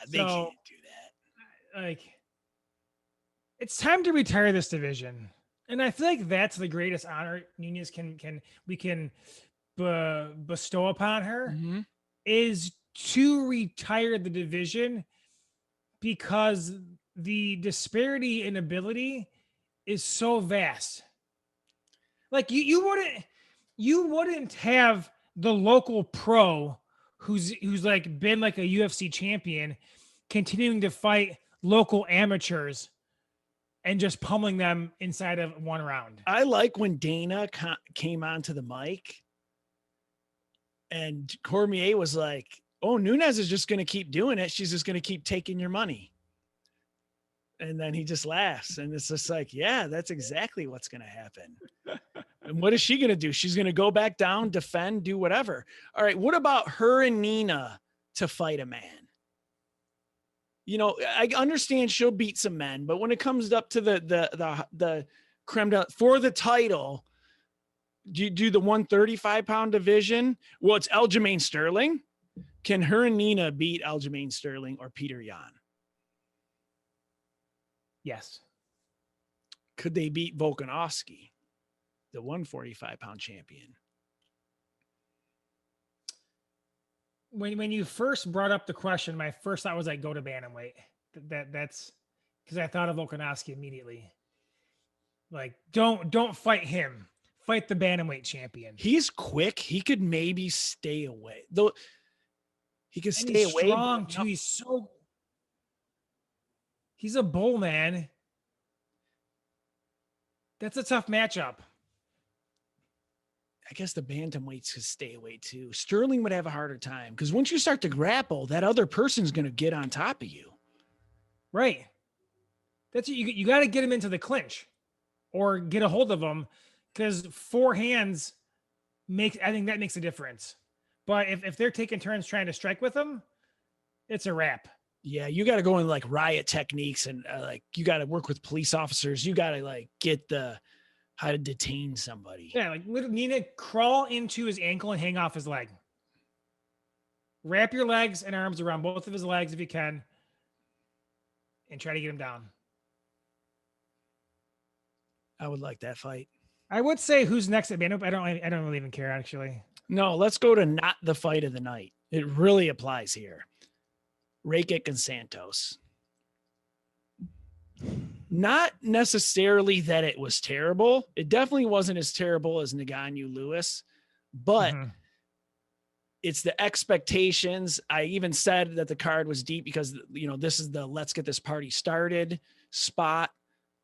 they can't do that. Like, it's time to retire this division. And I feel like that's the greatest honor Nunez we can bestow upon her is to retire the division, because the disparity in ability is so vast. Like you wouldn't have the local pro who's like been like a UFC champion continuing to fight local amateurs and just pummeling them inside of one round. I like when Dana came onto the mic and Cormier was like, "Oh, Nunes is just going to keep doing it. She's just going to keep taking your money." And then he just laughs. And it's just like, yeah, that's exactly what's going to happen. And what is she going to do? She's going to go back down, defend, do whatever. All right. What about her and Nina to fight a man? You know, I understand she'll beat some men, but when it comes up to the creme for the title, do you do the 135-pound division? Well, it's Aljamain Sterling. Can her and Nina beat Aljamain Sterling or Peter Yan? Yes. Could they beat Volkanovski, the 145-pound champion? When you first brought up the question, my first thought was like, go to bantamweight. That's because I thought of Volkanovski immediately. Like, don't fight him. Fight the bantamweight champion. He's quick. He could maybe stay away. Though he could stay away. Strong too. He's a bull, man. That's a tough matchup. I guess the bantamweights could stay away too. Sterling would have a harder time because once you start to grapple, that other person's going to get on top of you. Right. That's you got to get him into the clinch or get a hold of him, because 4 hands I think that makes a difference. But if they're taking turns trying to strike with him, it's a wrap. Yeah, you got to go in like riot techniques and like you got to work with police officers. You got to like get how to detain somebody. Yeah, like Nina, crawl into his ankle and hang off his leg. Wrap your legs and arms around both of his legs if you can, and try to get him down. I would like that fight. I would say who's next at bantamweight. I don't really even care, actually. No, let's go to not the fight of the night. It really applies here. Rakic and Santos. Not necessarily that it was terrible. It definitely wasn't as terrible as Ngannou Lewis, but it's the expectations. I even said that the card was deep because, you know, this is the let's get this party started spot,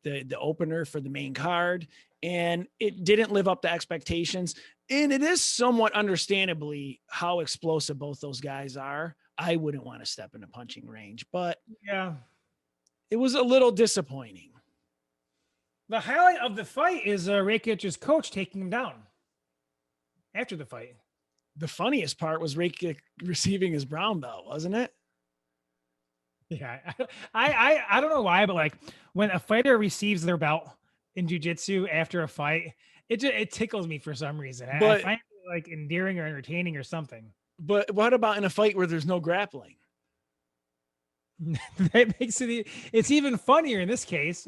the opener for the main card, and it didn't live up to expectations. And it is somewhat understandably how explosive both those guys are. I wouldn't want to step in a punching range, but yeah, it was a little disappointing. The highlight of the fight is Rakic's coach taking him down after the fight. The funniest part was Rakic receiving his brown belt, wasn't it? Yeah, I don't know why, but like when a fighter receives their belt in jiu-jitsu after a fight, it tickles me for some reason. I find it like endearing or entertaining or something. But what about in a fight where there's no grappling? That makes it's even funnier in this case.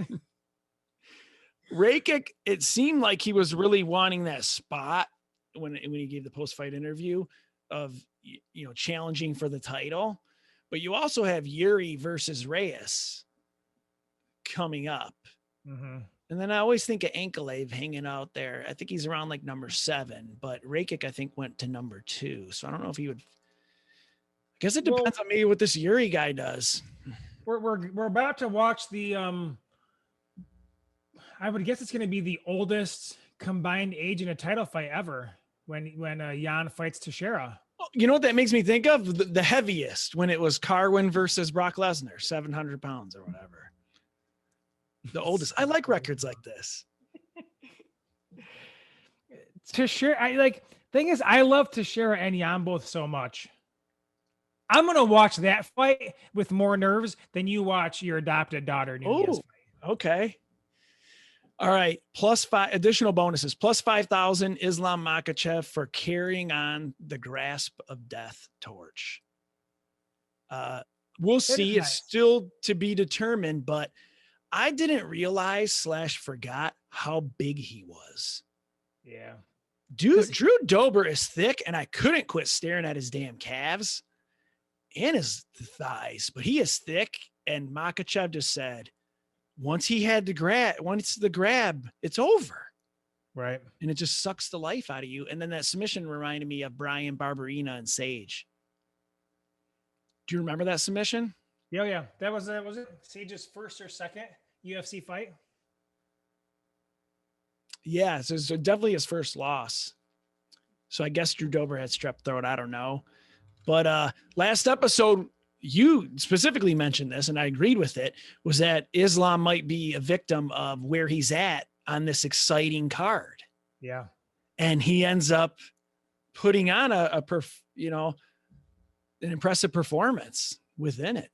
Rakic, it seemed like he was really wanting that spot when he gave the post-fight interview of, you know, challenging for the title. But you also have Yuri versus Reyes coming up. Mm-hmm. And then I always think of Ankalaev hanging out there. I think he's around like number 7, but Rakic, I think, went to number 2. So I don't know if he would. I guess it depends on maybe what this Yuri guy does. We're about to watch the I would guess it's going to be the oldest combined age in a title fight ever when Jan fights Teixeira. You know what that makes me think of? The heaviest, when it was Carwin versus Brock Lesnar, 700 pounds or whatever. The oldest. I like records like this. Teixeira, thing is, I love Teixeira and Jan both so much. I'm going to watch that fight with more nerves than you watch your adopted daughter. Nunez fight. Okay. All right. Plus 5 additional bonuses. Plus 5,000 Islam Makhachev for carrying on the grasp of death torch. We'll see. It's still to be determined, but I didn't realize / forgot how big he was. Yeah. Dude, Drew Dober is thick, and I couldn't quit staring at his damn calves and his thighs, but he is thick. And Makhachev just said, once the grab, it's over. Right. And it just sucks the life out of you. And then that submission reminded me of Brian Barberina and Sage. Do you remember that submission? Yeah. That was it Sage's first or second UFC fight? Yeah, so definitely his first loss. So I guess Drew Dober had strep throat. I don't know. But last episode, you specifically mentioned this, and I agreed with it, was that Islam might be a victim of where he's at on this exciting card. Yeah. And he ends up putting on an impressive performance within it.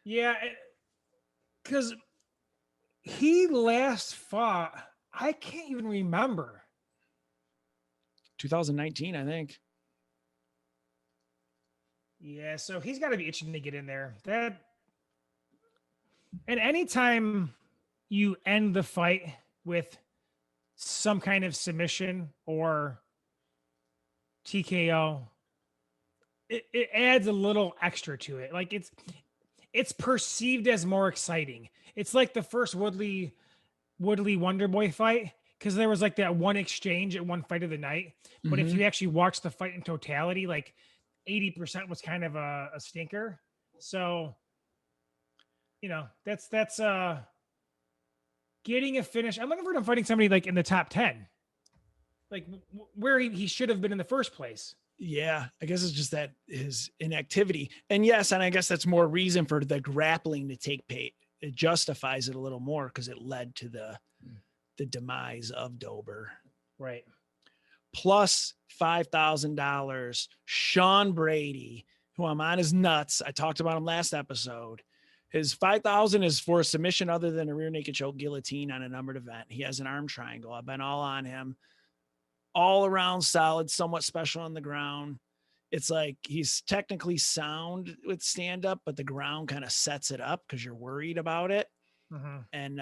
Yeah, because he last fought, I can't even remember. 2019, I think. Yeah, so he's got to be itching to get in there. And anytime you end the fight with some kind of submission or TKO, it adds a little extra to it. Like it's perceived as more exciting. It's like the first Woodley Wonderboy fight, because there was like that one exchange at one fight of the night. But if you actually watch the fight in totality, like 80% was kind of a stinker. So, that's getting a finish. I'm looking for him fighting somebody like in the top 10, like where he should have been in the first place. Yeah, I guess it's just that his inactivity. And yes, and I guess that's more reason for the grappling to take place. It justifies it a little more because it led to the demise of Dober. Right. Plus $5,000, Sean Brady, who I'm on his nuts. I talked about him last episode. His 5,000 is for a submission other than a rear naked choke guillotine on a numbered event. He has an arm triangle. I've been all on him. All around solid, somewhat special on the ground. It's like he's technically sound with stand up, but the ground kind of sets it up because you're worried about it. And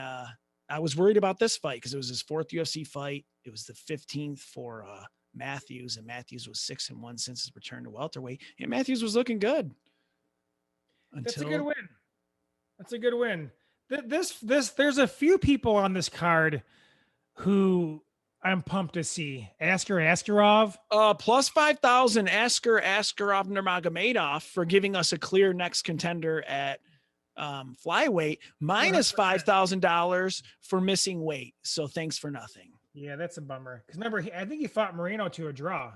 I was worried about this fight because it was his 4th UFC fight. It was the 15th for Matthews, and Matthews was 6-1 since his return to welterweight. And Matthews was looking good. That's a good win. There's a few people on this card who I'm pumped to see. Askarov. Plus 5,000 Askarov Nurmagomedov for giving us a clear next contender at flyweight, minus $5,000 for missing weight. So thanks for nothing. Yeah, that's a bummer. Because remember, I think he fought Moreno to a draw.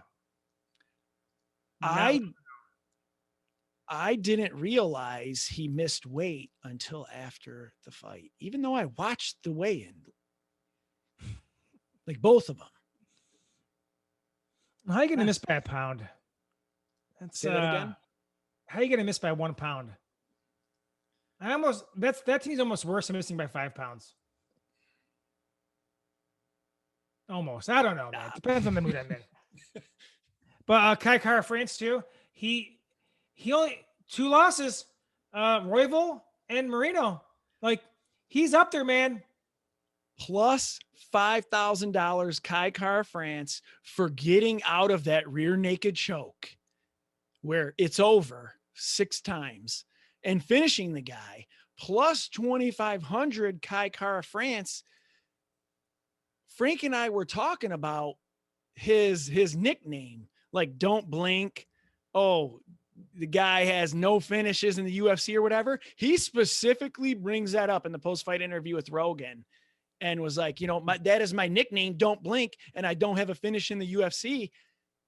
I didn't realize he missed weight until after the fight, even though I watched the weigh-in. Like both of them. How are you going to miss by a pound? Say that again. How are you going to miss by 1 pound? That team's almost worse than missing by 5 pounds. Almost. I don't know, man. Depends on the mood I'm in. But Kai Kara France too. He only 2 losses. Royval and Moreno. Like he's up there, man. Plus $5,000 Kai Kara France for getting out of that rear naked choke where it's over 6 times and finishing the guy. Plus 2,500 Kai Kara France. Frank and I were talking about his nickname, like don't blink. Oh, the guy has no finishes in the UFC or whatever. He specifically brings that up in the post-fight interview with Rogan and was like, that is my nickname, don't blink. And I don't have a finish in the UFC.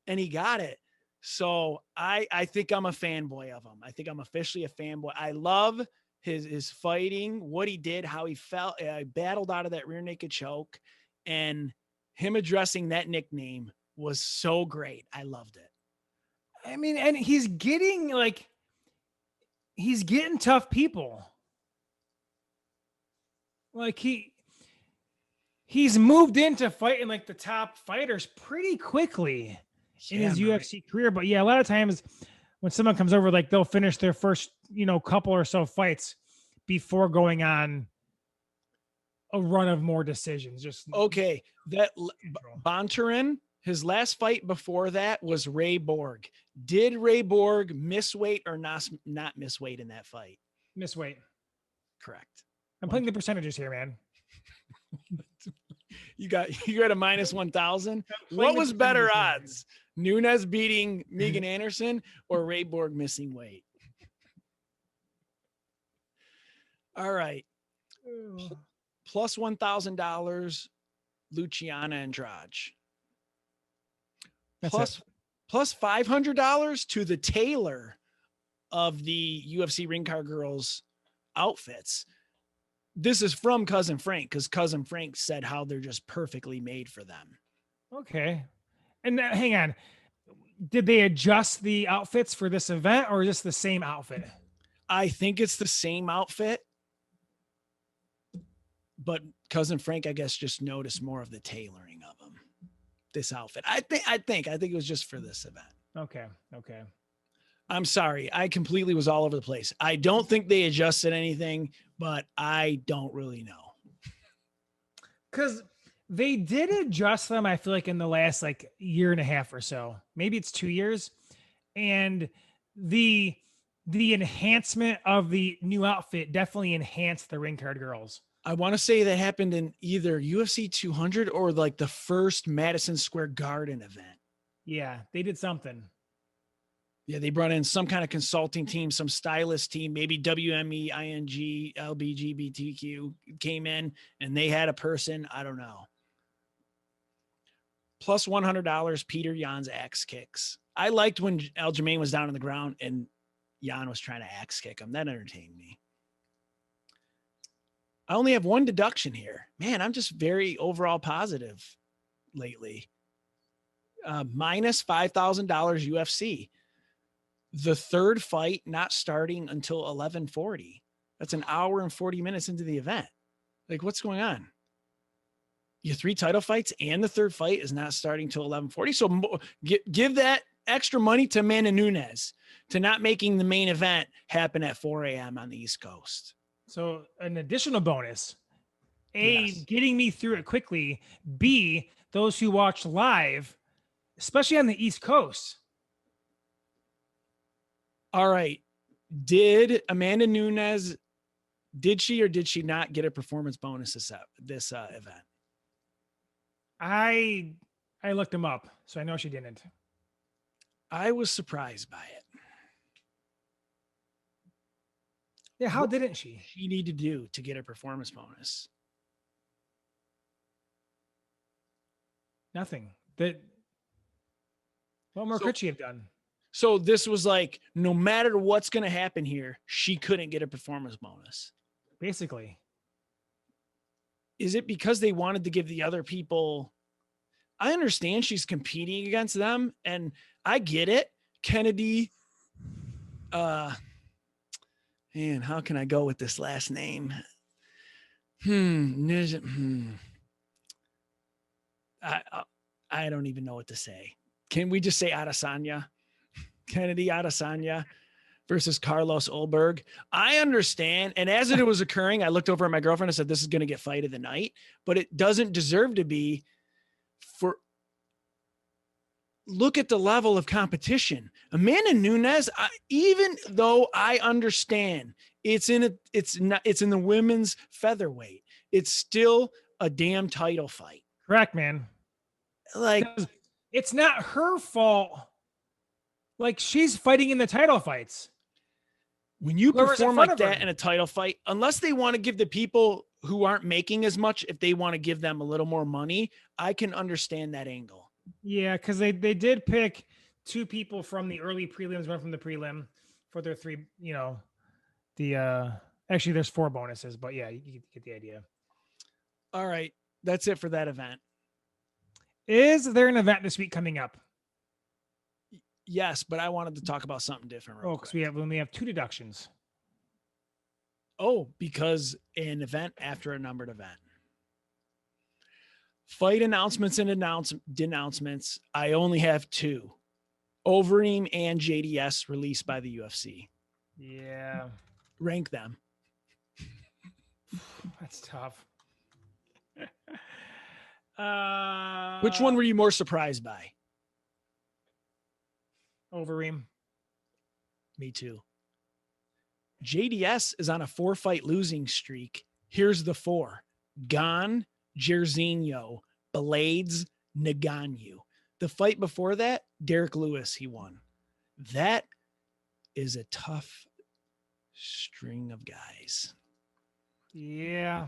And he got it. So I think I'm a fanboy of him. I think I'm officially a fanboy. I love his fighting, what he did, how he felt. I battled out of that rear naked choke, and him addressing that nickname was so great. I loved it. I mean, and he's getting tough people. Like he's moved into fighting like the top fighters pretty quickly in his UFC career. But yeah, a lot of times when someone comes over, like they'll finish their first, couple or so fights before going on a run of more decisions. Just okay. That Bontarin, his last fight before that was Ray Borg. Did Ray Borg miss weight or not miss weight in that fight? Miss weight. Correct. I'm playing the percentages here, man. You got a minus 1,000. What was better odds? Nunez beating Megan Anderson or Ray Borg missing weight? All right. Plus $1,000, Luciana Andrade. Plus $500 to the tailor of the UFC Ring Card Girls outfits. This is from Cousin Frank, because Cousin Frank said how they're just perfectly made for them. Okay. And hang on. Did they adjust the outfits for this event, or is this the same outfit? I think it's the same outfit. But Cousin Frank, I guess, just noticed more of the tailoring of them. This outfit. I think it was just for this event. Okay. I'm sorry. I completely was all over the place. I don't think they adjusted anything, but I don't really know. Because they did adjust them, I feel like, in the last like year and a half or so. Maybe it's 2 years. And the enhancement of the new outfit definitely enhanced the Ring Card Girls. I want to say that happened in either UFC 200 or like the first Madison Square Garden event. Yeah, they did something. Yeah, they brought in some kind of consulting team, some stylist team, maybe WME, ING, LBGBTQ came in and they had a person. I don't know. Plus $100, Peter Yan's axe kicks. I liked when Aljamain was down on the ground and Yan was trying to axe kick him. That entertained me. I only have one deduction here. Man, I'm just very overall positive lately. Minus $5,000 UFC. The third fight not starting until 11:40. That's an hour and 40 minutes into the event. Like, what's going on? Your 3 title fights and the third fight is not starting till 11:40. So give that extra money to Amanda Nunes to not making the main event happen at 4 a.m. on the East Coast. So an additional bonus, A, Yes. Getting me through it quickly. B, those who watch live, especially on the East Coast. All right. Did Amanda Nunes, did she or did she not get a performance bonus this event? I looked them up, so I know she didn't. I was surprised by it. Yeah, how didn't she? She need to do to get a performance bonus? Nothing. What more could she have done? So this was like, no matter what's going to happen here, she couldn't get a performance bonus. Basically. Is it because they wanted to give the other people? I understand she's competing against them, and I get it. Kennedy, man, how can I go with this last name? I don't even know what to say. Can we just say Adesanya? Kennedy Adesanya versus Carlos Olberg. I understand. And as it was occurring, I looked over at my girlfriend and said, this is going to get fight of the night, but it doesn't deserve to be. Look at the level of competition. Amanda Nunes, even though I understand it's in the women's featherweight, it's still a damn title fight. Correct, man. Like, it's not her fault. Like, she's fighting in the title fights. When you perform like that in a title fight, unless they want to give the people who aren't making as much, if they want to give them a little more money, I can understand that angle. Yeah, because they did pick 2 people from the early prelims, one from the prelim for their 3, actually there's 4 bonuses, but yeah, you get the idea. All right. That's it for that event. Is there an event this week coming up? Yes, but I wanted to talk about something different. Because we only have 2 deductions. Oh, because an event after a numbered event. Fight announcements and denouncements. I only have 2. Overeem and JDS released by the UFC. Yeah. Rank them. That's tough. Which one were you more surprised by? Overeem. Me too. JDS is on a 4-fight losing streak. Here's the 4. Gane, Jairzinho, Blades, Ngannou. The fight before that, Derek Lewis, he won. That is a tough string of guys. Yeah.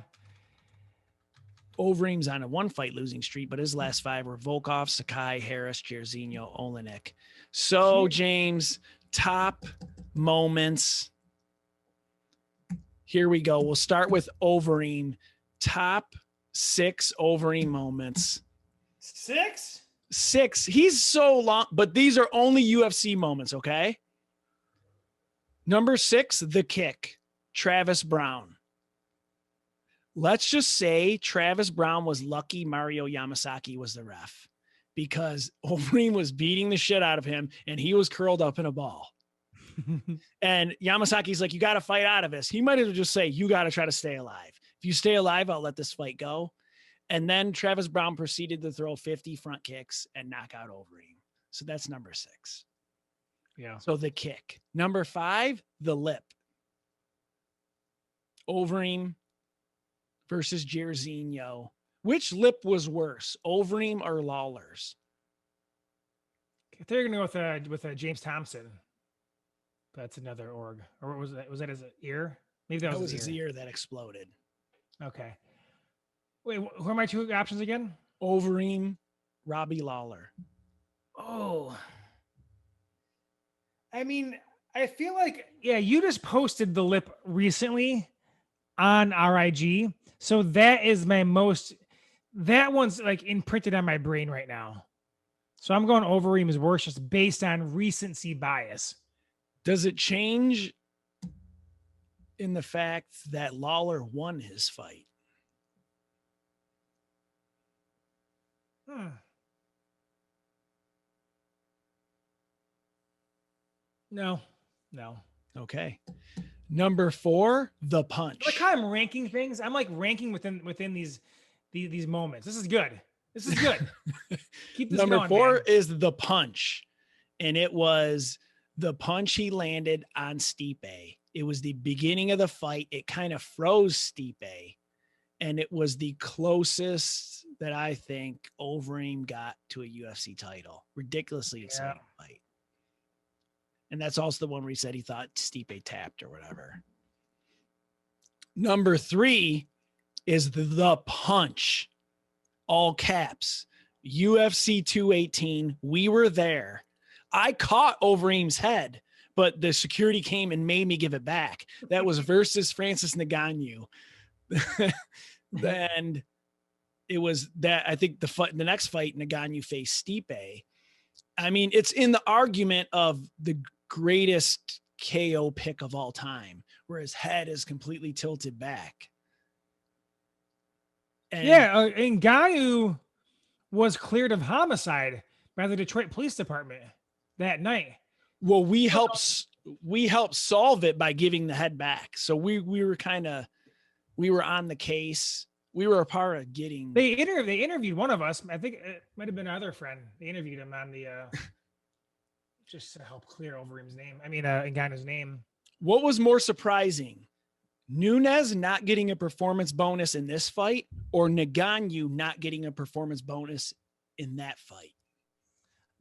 Overeem's on a 1-fight losing streak, but his last 5 were Volkov, Sakai, Harris, Jairzinho, Olenek. So, James, top moments. Here we go. We'll start with Overeem. Top 6 Overeem moments. 6? 6. He's so long, but these are only UFC moments, okay? Number 6, the kick. Travis Brown. Let's just say Travis Brown was lucky Mario Yamasaki was the ref, because Overeem was beating the shit out of him and he was curled up in a ball. And Yamasaki's like, you got to fight out of this. He might as well just say, you got to try to stay alive. If you stay alive, I'll let this fight go. And then Travis Brown proceeded to throw 50 front kicks and knock out Overeem. So that's number 6. Yeah. So the kick. Number 5, the lip. Overeem versus Jairzinho. Which lip was worse, Overeem or Lawler's? If they're gonna go with a James Thompson, that's another org. Or what was that? Was that his ear? Maybe that was his ear that exploded. Okay. Wait, who are my 2 options again? Overeem, Robbie Lawler. Oh. I mean, I feel like, yeah, you just posted the lip recently on RIG. So that is that one's like imprinted on my brain right now. So I'm going Overeem is worse just based on recency bias. Does it change in the fact that Lawler won his fight? No. Okay. Number 4, the punch. Like how I'm ranking things. I'm like ranking within these moments. This is good. Keep this Number going, 4 man. is the punch. And it was the punch he landed on Stipe. It was the beginning of the fight. It kind of froze Stipe. And it was the closest that I think Overeem got to a UFC title. Ridiculously exciting fight. And that's also the one where he said he thought Stipe tapped or whatever. Number 3 is the punch. All caps. UFC 218. We were there. I caught Overeem's head, but the security came and made me give it back. That was versus Francis Ngannou. And it was that, I think the next fight, Ngannou faced Stipe. I mean, it's in the argument of the greatest KO pick of all time, where his head is completely tilted back. And Ngannou was cleared of homicide by the Detroit Police Department that night. Well, we helped solve it by giving the head back. So we were on the case. We were a part of getting. They interviewed one of us. I think it might have been another friend. They interviewed him on the just to help clear Overeem's name. I mean, Ngannou's name. What was more surprising? Nunez not getting a performance bonus in this fight, or Ngannou not getting a performance bonus in that fight?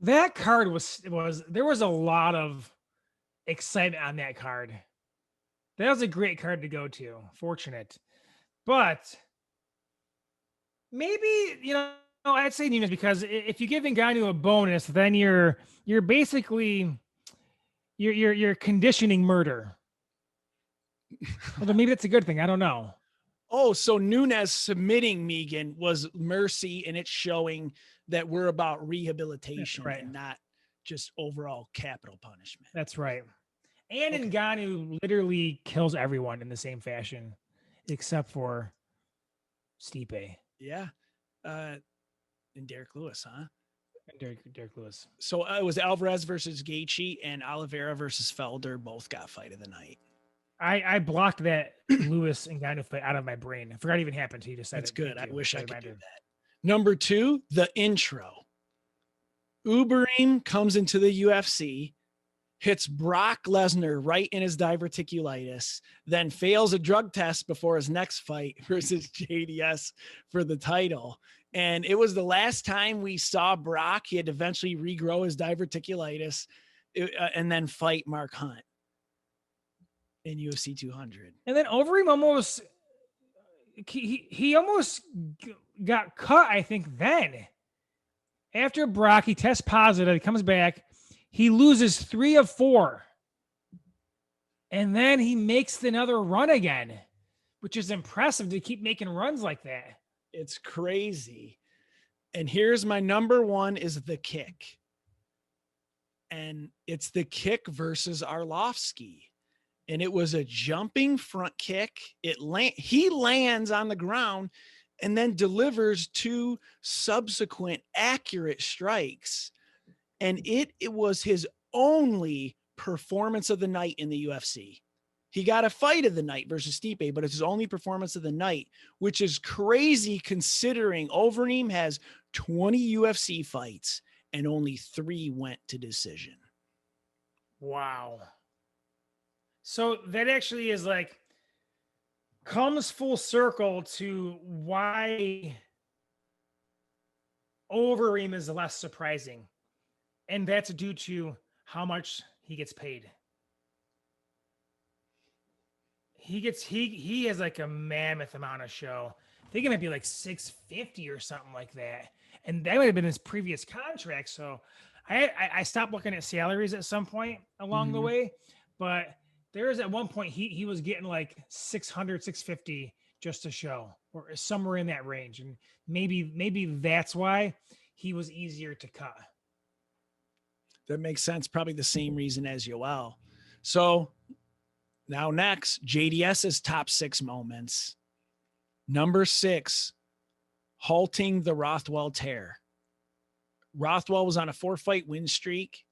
That card there was a lot of excitement on that card. That was a great card to go to. Fortunate. But maybe, I'd say Nunez, because if you give Ngannou a bonus, then you're basically you're conditioning murder. Although maybe that's a good thing. I don't know. Oh, so Nunez submitting Megan was mercy, and it's showing that we're about rehabilitation and not just overall capital punishment. That's right. And Ngannou literally kills everyone in the same fashion, except for Stipe. Yeah. And Derek Lewis, huh? And Derek Lewis. So it was Alvarez versus Gaethje and Oliveira versus Felder. Both got fight of the night. I blocked that Lewis and Ngannou fight out of my brain. I forgot it even happened until you just said That's it. good. Thank I you. wish I That could do reminder. that. Number 2, the intro. Overeem comes into the UFC, hits Brock Lesnar right in his diverticulitis, then fails a drug test before his next fight versus JDS for the title. And it was the last time we saw Brock. He had to eventually regrow his diverticulitis and then fight Mark Hunt in UFC 200. And then Overeem almost he almost got cut, I think, then. After Brock, he tests positive, he comes back, he loses 3 of 4. And then he makes another run again, which is impressive to keep making runs like that. It's crazy. And here's my number 1 is the kick. And it's the kick versus Arlovsky. And it was a jumping front kick. He lands on the ground and then delivers 2 subsequent accurate strikes. And it was his only performance of the night in the UFC. He got a fight of the night versus Stipe, but it's his only performance of the night, which is crazy considering Overeem has 20 UFC fights and only 3 went to decision. Wow. So that actually is like comes full circle to why Overeem is less surprising. And that's due to how much he gets paid. He has like a mammoth amount of show. I think it might be like $650 or something like that. And that would have been his previous contract. So I stopped looking at salaries at some point along the way, but there is at one point he was getting like 600, 650 just a show or somewhere in that range. And maybe that's why he was easier to cut. That makes sense. Probably the same reason as Yoel. So now next, JDS's top 6 moments. Number 6, halting the Rothwell tear. Rothwell was on a 4-fight win streak.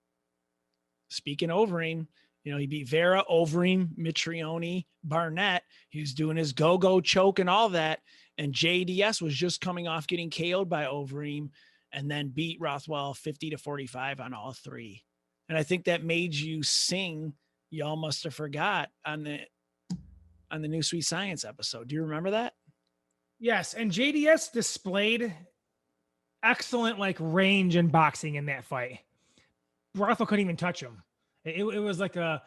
Speaking Overeem, he beat Vera, Overeem, Mitrione, Barnett. He was doing his go-go choke and all that. And JDS was just coming off getting KO'd by Overeem and then beat Rothwell 50-45 on all 3. And I think that made you sing "Y'all Must Have Forgot" on the New Sweet Science episode. Do you remember that? Yes, and JDS displayed excellent like range and boxing in that fight. Rothwell couldn't even touch him. It was like a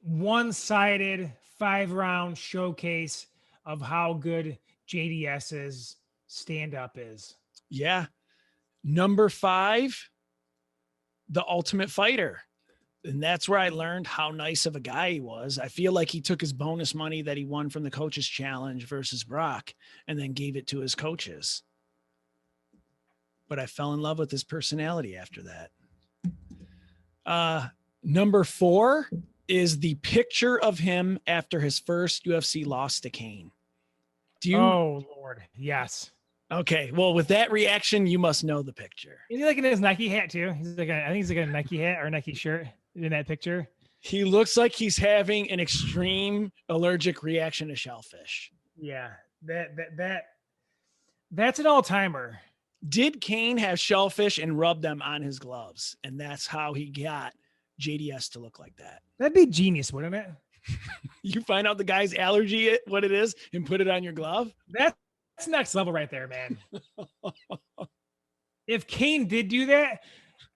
one-sided 5-round showcase of how good JDS's stand-up is. Yeah. Number 5, the Ultimate Fighter. And that's where I learned how nice of a guy he was. I feel like he took his bonus money that he won from the coaches challenge versus Brock and then gave it to his coaches. But I fell in love with his personality after that. Number 4 is the picture of him after his first UFC loss to Kane. Oh, Lord. Yes. Okay. Well, with that reaction, you must know the picture. Is he like in his Nike hat too? I think he's like a Nike hat or a Nike shirt in that picture. He looks like he's having an extreme allergic reaction to shellfish. Yeah. That's an all-timer. Did Kane have shellfish and rub them on his gloves? And that's how he got JDS to look like that. That'd be genius, wouldn't it? You find out the guy's allergy, what it is, and put it on your glove. That's next level right there, man. If Kane did do that,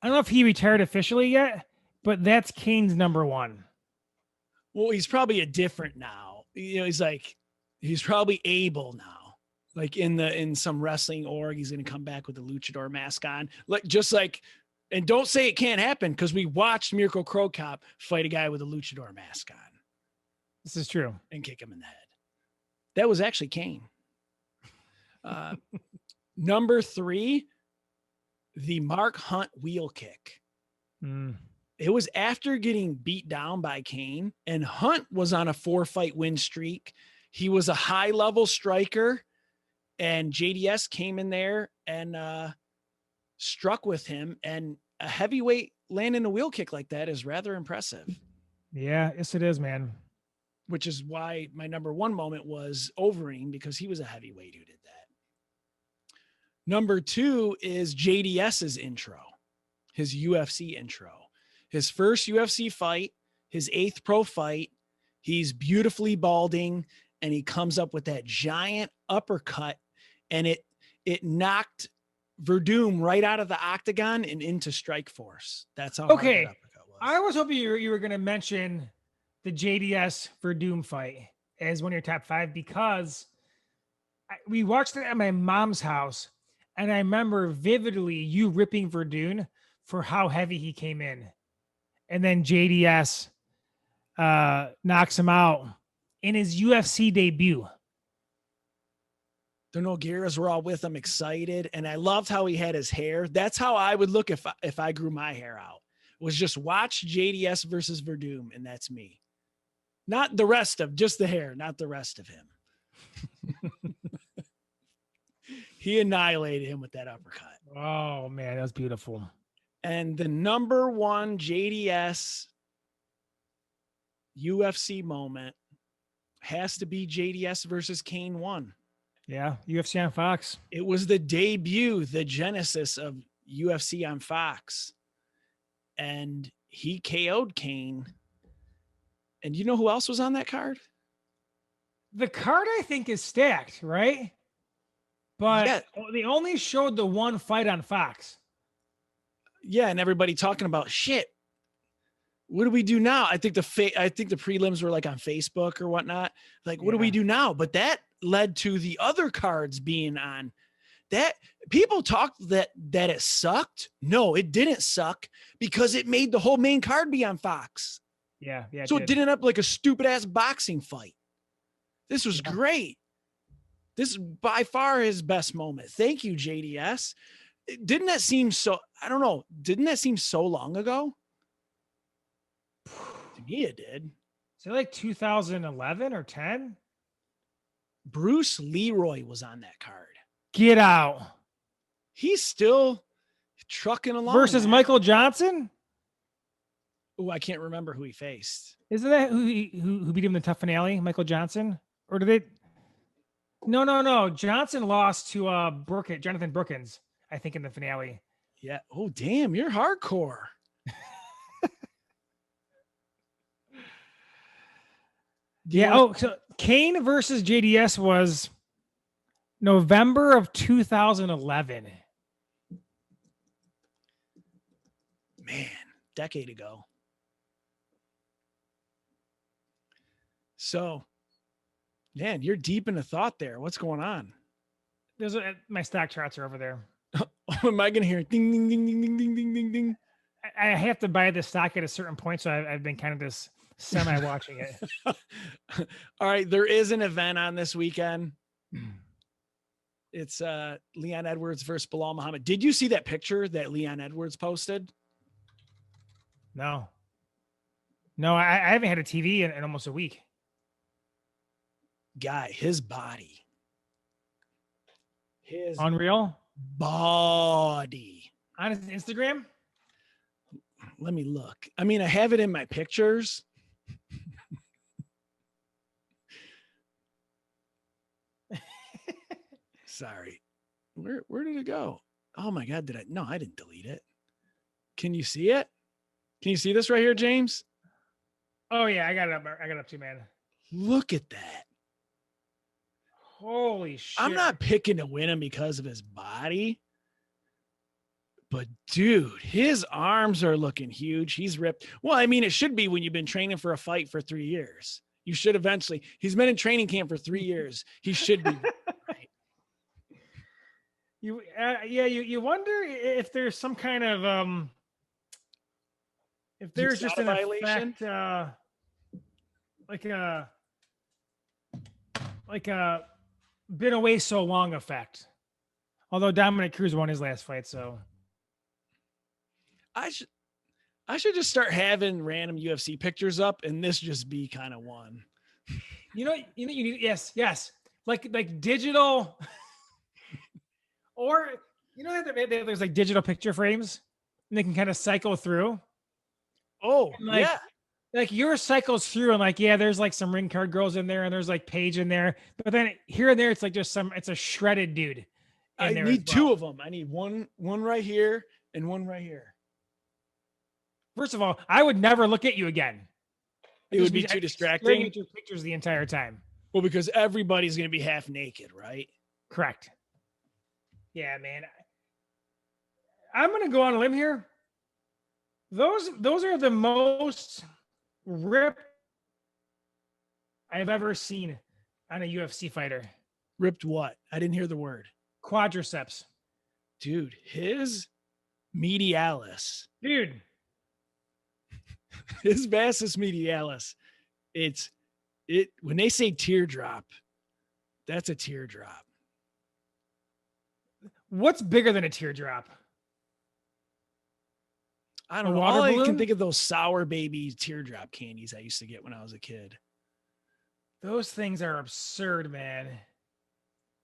I don't know if he retired officially yet, but that's Kane's number 1. Well, he's probably a different now. He's probably able now. Like in some wrestling org, he's going to come back with a luchador mask on. And don't say it can't happen because we watched Mirko Cro Cop fight a guy with a luchador mask on. This is true. And kick him in the head. That was actually Kane. Number 3, the Mark Hunt wheel kick. It was after getting beat down by Kane, and Hunt was on a 4-fight win streak. He was a high-level striker, and JDS came in there and struck with him. And a heavyweight landing a wheel kick like that is rather impressive. Yeah, yes, it is, man. Which is why my number one moment was Overeem, because he was a heavyweight who did that. Number two is JDS's intro, his UFC intro. His first UFC fight, his 8th pro fight. He's beautifully balding, and he comes up with that giant uppercut, and it knocked Verdum right out of the octagon and into Strikeforce. That's how hard that uppercut was. I was hoping you were going to mention the JDS Verdum fight as one of your top 5, because we watched it at my mom's house, and I remember vividly you ripping Verdun for how heavy he came in. And then JDS knocks him out in his UFC debut. The Nogueiras were all with him, excited, and I loved how he had his hair. That's how I would look if I grew my hair out. Was just watch JDS versus Verdum, and that's me. Not the rest of, just the hair, not the rest of him. He annihilated him with that uppercut. Oh man, that was beautiful. And the number one JDS UFC moment has to be JDS versus Kane 1. Yeah, UFC on Fox. It was the debut, the genesis of UFC on Fox. And he KO'd Kane. And you know who else was on that card? The card, I think, is stacked, right? But yeah, they only showed the one fight on Fox. Yeah, and everybody talking about shit. What do we do now? I think the prelims were like on Facebook or whatnot. Like, what do we do now? But that led to the other cards being on. That people talked that it sucked. No, it didn't suck, because it made the whole main card be on Fox. Yeah. So it didn't end up like a stupid ass boxing fight. This was great. This is by far his best moment. Thank you, JDS. Didn't that seem so? I don't know. Didn't that seem so long ago? To me, it did. So like 2011 or 10? Bruce Leroy was on that card. Get out. He's still trucking along. Versus Michael Johnson? Oh, I can't remember who he faced. Isn't that who beat him in the tough finale? Michael Johnson? Or did they? No. Johnson lost to Jonathan Brookins, I think, in the finale. Yeah. Oh, damn. You're hardcore. So Kane versus JDS was November of 2011. Man, decade ago. So, man, you're deep into thought there. What's going on? There's my stock charts are over there. Am I going to hear ding, ding, ding, ding, ding, ding, ding, ding, ding? I have to buy the stock at a certain point, so I've been kind of just semi-watching it. All right, there is an event on this weekend. It's Leon Edwards versus Bilal Muhammad. Did you see that picture that Leon Edwards posted? No, I haven't had a TV in almost a week. Guy, his body. His unreal body. On his Instagram? Let me look. I mean, I have it in my pictures. Sorry. Where did it go? Oh my God, no, I didn't delete it. Can you see it? Can you see this right here, James? Oh yeah, I got it up too, man. Look at that. Holy shit. I'm not picking to win him because of his body. But dude, his arms are looking huge. He's ripped. Well, I mean, it should be when you've been training for a fight for 3 years. You should eventually. He's been in training camp for 3 years. He should be. Right. You wonder if there's some kind of if there's just an violation, like a been away so long effect. Although Dominic Cruz won his last fight, so I should just start having random UFC pictures up, and this just be kind of one. You need yes, like digital, or there's like digital picture frames, and they can kind of cycle through. Oh, And like yours cycles through, and like there's like some ring card girls in there, and there's like Paige in there, but then here and there it's like just it's a shredded dude. I need two of them. I need one right here and one right here. First of all, I would never look at you again. It would be too distracting. Staring at your pictures the entire time. Well, because everybody's going to be half naked, right? Correct. Yeah, man. I'm going to go on a limb here. Those are the most ripped I've ever seen on a UFC fighter. Ripped what? I didn't hear the word. Quadriceps. Dude, his medialis. Dude. His vastus medialis. When they say teardrop, that's a teardrop. What's bigger than a teardrop? I don't know. All I can think of those sour baby teardrop candies I used to get when I was a kid. Those things are absurd, man.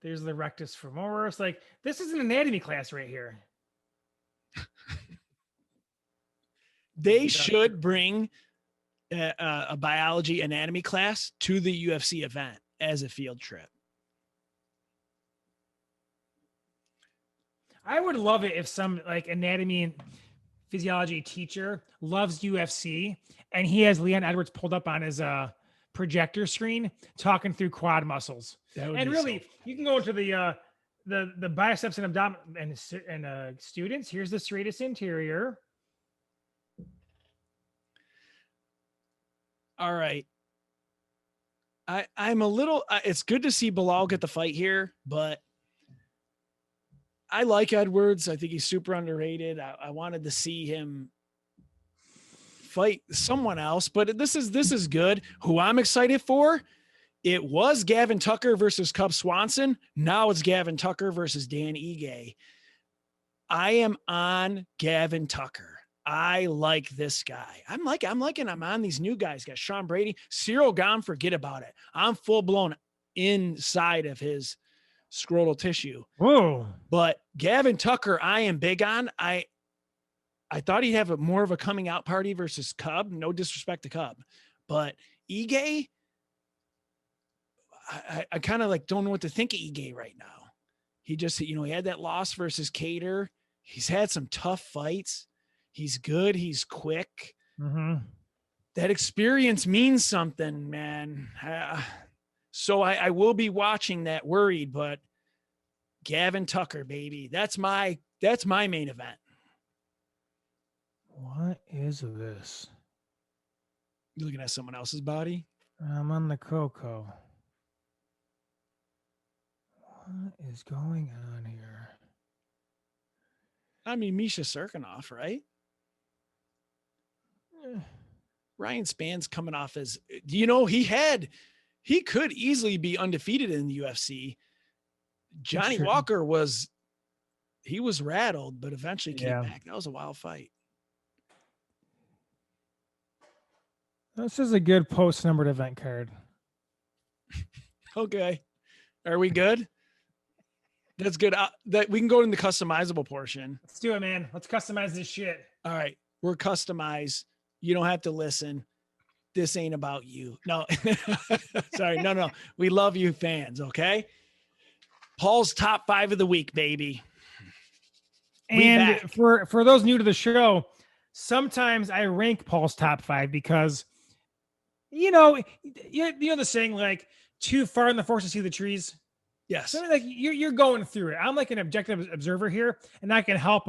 There's the rectus femoris. Like, this is an anatomy class right here. They should bring a biology anatomy class to the UFC event as a field trip. I would love it if some like anatomy and physiology teacher loves UFC and he has Leon Edwards pulled up on his projector screen talking through quad muscles. And really, you can go into the biceps and abdomen and students. Here's the serratus anterior. All right. I'm a little, it's good to see Bilal get the fight here, but I like Edwards. I think he's super underrated. I wanted to see him fight someone else, but this is good. Who I'm excited for, it was Gavin Tucker versus Cub Swanson. Now it's Gavin Tucker versus Dan Ige. I am on Gavin Tucker. I like this guy. I'm on these new guys. Got Sean Brady, Cyril Gane, forget about it. I'm full blown inside of his scrotal tissue. Whoa. But Gavin Tucker, I am big on. I thought he'd have more of a coming out party versus Cub. No disrespect to Cub, but Ige, I kind of like don't know what to think of Ige right now. He just, he had that loss versus Cater. He's had some tough fights. He's good. He's quick. Mm-hmm. That experience means something, man. So I will be watching that worried, but Gavin Tucker, baby, that's my main event. What is this? You looking at someone else's body? I'm on the Coco. What is going on here? I mean, Misha Serkinov, right? Ryan Spann's coming off as, he could easily be undefeated in the UFC. Johnny Walker was rattled, but eventually came back. That was a wild fight. This is a good post-numbered event card. Okay. Are we good? That's good. That we can go in the customizable portion. Let's do it, man. Let's customize this shit. All right. We're customized. You don't have to listen. This ain't about you. No, sorry. No. We love you fans. Okay. Paul's top 5 of the week, baby. And for those new to the show, sometimes I rank Paul's top 5 because, you know the saying, like, too far in the forest to see the trees. Yes. So like you're going through it. I'm like an objective observer here, and I can help,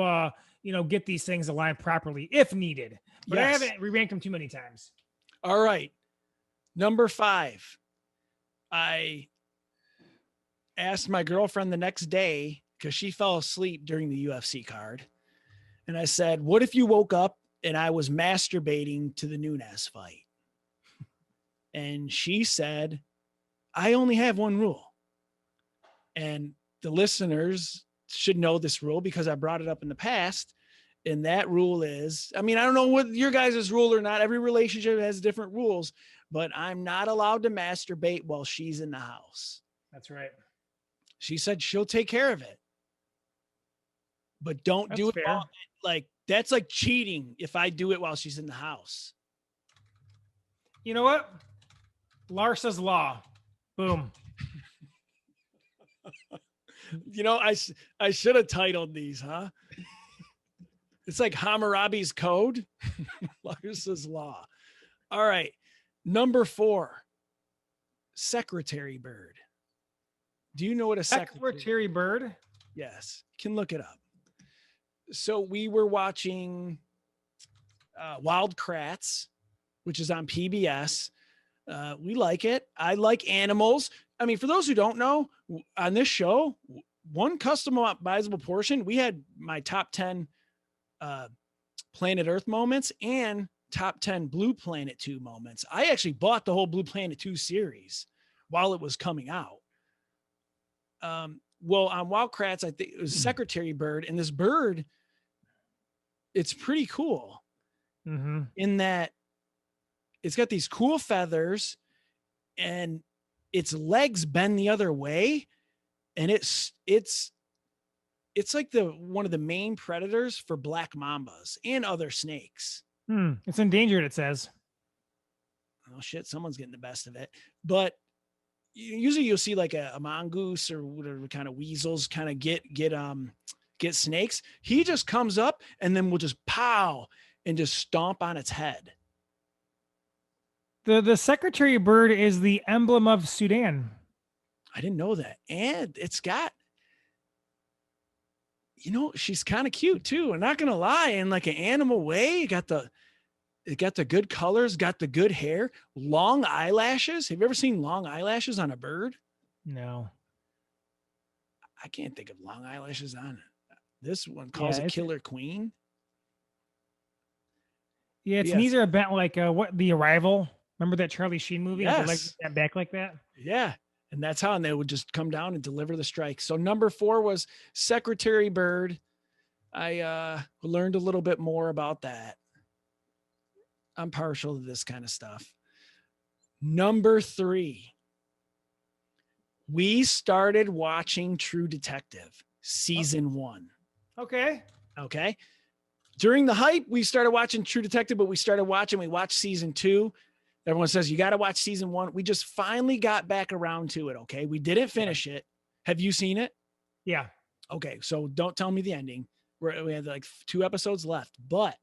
get these things aligned properly if needed. But I haven't re-ranked them too many times. All right. Number 5. I asked my girlfriend the next day because she fell asleep during the UFC card. And I said, what if you woke up and I was masturbating to the Nunez fight? And she said, I only have one rule. And the listeners should know this rule because I brought it up in the past. And that rule is, I mean, I don't know what your guys' rule or not. Every relationship has different rules, but I'm not allowed to masturbate while she's in the house. That's right. She said she'll take care of it, but don't do That's it fair. while, like, that's like cheating if I do it while she's in the house. You know what? Larsa's Law. Boom. You know, I should have titled these, huh? It's like Hammurabi's Code. Larsa's Law. All right. Number 4, secretary bird. Do you know what a Secretary bird? Yes, you can look it up. So we were watching Wild Kratts, which is on PBS. We like it. I like animals. I mean, for those who don't know, on this show, one customizable portion, we had my top 10 Planet Earth moments and top 10 Blue Planet 2 moments. I actually bought the whole Blue Planet 2 series while it was coming out. Well, on Wild Kratts, I think it was Secretary Bird, and this bird, it's pretty cool in that it's got these cool feathers and its legs bend the other way. And it's like one of the main predators for black mambas and other snakes. It's endangered, it says. Oh shit, someone's getting the best of it. But usually you'll see like a mongoose or whatever kind of weasels kind of get snakes. He just comes up and then will just pow and just stomp on its head. The secretary bird is the emblem of Sudan. I didn't know that. And it's got, you know, she's kind of cute too. I'm not going to lie, in like an animal way. It got the good colors, got the good hair, long eyelashes. Have you ever seen long eyelashes on a bird? No. I can't think of long eyelashes on it. This one calls it Killer Queen. Yeah, its knees are bent like what, The Arrival? Remember that Charlie Sheen movie? Yes. The legs bent back like that? Yeah. And that's how, and they would just come down and deliver the strike. So number 4 was Secretary Bird. I learned a little bit more about that. I'm partial to this kind of stuff. Number 3, we started watching True Detective season 1. Okay. During the hype, we started watching True Detective, but we watched season 2. Everyone says you got to watch season 1. We just finally got back around to it. Okay. We didn't finish it. Have you seen it? Yeah. Okay. So don't tell me the ending. We have like 2 episodes left, but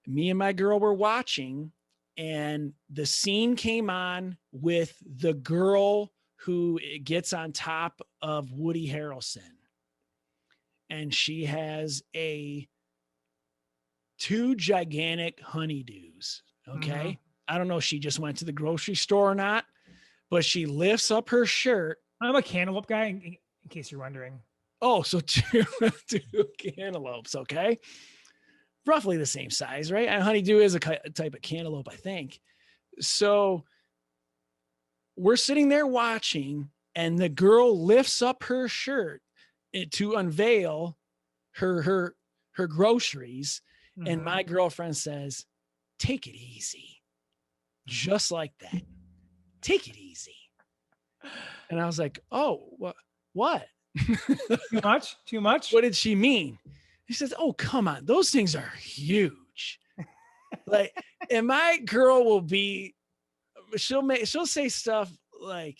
me and my girl were watching, and the scene came on with the girl who gets on top of Woody Harrelson. And she has 2 gigantic honeydews. Okay. I don't know if she just went to the grocery store or not, but she lifts up her shirt. I'm a cantaloupe guy, in case you're wondering. Oh, so 2 cantaloupes. Okay. Roughly the same size, right? And honeydew is a type of cantaloupe, I think. So we're sitting there watching, and the girl lifts up her shirt to unveil her groceries. And my girlfriend says, "Take it easy." Just like that. Take it easy. And I was like, "Oh, what? Too much? What did she mean?" He says, "Oh, come on. Those things are huge." Like, and my girl will be, she'll say stuff like,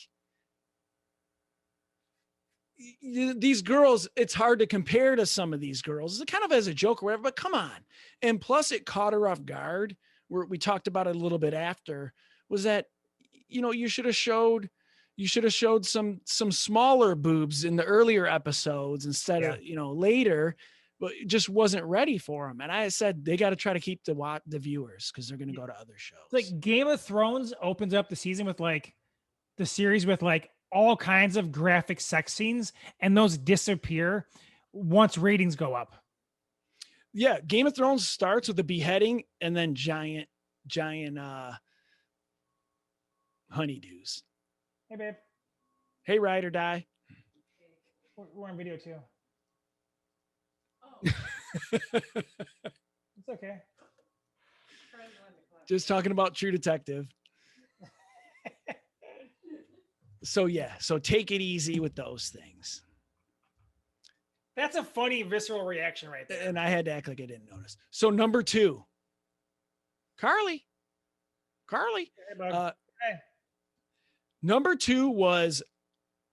these girls, it's hard to compare to some of these girls. It's kind of as a joke or whatever, but come on. And plus it caught her off guard. We talked about it a little bit after, was that, you know, you should have showed some smaller boobs in the earlier episodes instead of, you know, later, but it just wasn't ready for them. And I said, they got to try to keep the viewers, because they're going to go to other shows. Like Game of Thrones opens up the season with like the series with like all kinds of graphic sex scenes, and those disappear once ratings go up. Yeah. Game of Thrones starts with a beheading and then giant honeydews. Hey, babe. Hey, ride or die. We're on video too. It's okay. Just talking about True Detective. So yeah, so take it easy with those things. That's a funny visceral reaction right there. And I had to act like I didn't notice. So number 2, Carly. Hey, Number 2 was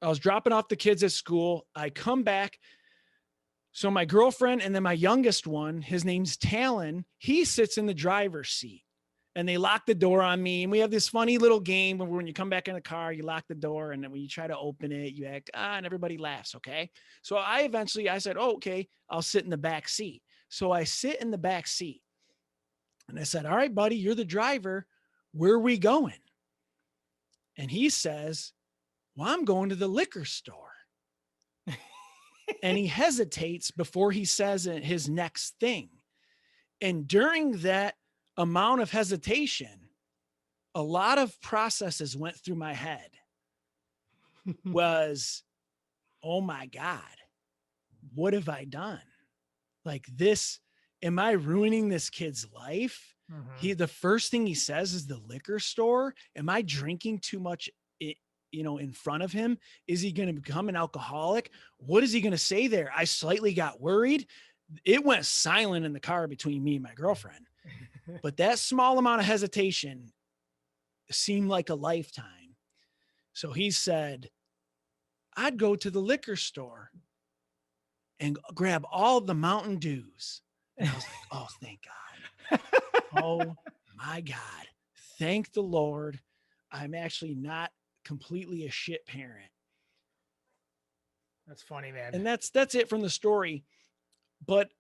I was dropping off the kids at school. I come back. So my girlfriend and then my youngest one, his name's Talon, he sits in the driver's seat. And they lock the door on me. And we have this funny little game where when you come back in the car, you lock the door. And then when you try to open it, you act, and everybody laughs. Okay. So I said, oh, okay, I'll sit in the back seat. So I sit in the back seat. And I said, all right, buddy, you're the driver. Where are we going? And he says, well, I'm going to the liquor store. And he hesitates before he says his next thing. And during that amount of hesitation, a lot of processes went through my head. Was, oh my God, what have I done? Like this, am I ruining this kid's life? Mm-hmm. The first thing he says is the liquor store. Am I drinking too much, in front of him? Is he going to become an alcoholic? What is he going to say there? I slightly got worried. It went silent in the car between me and my girlfriend. But that small amount of hesitation seemed like a lifetime. So he said, I'd go to the liquor store and grab all the Mountain Dews. And I was like, oh, thank God. Oh my God. Thank the Lord. I'm actually not completely a shit parent. That's funny, man. And that's it from the story. But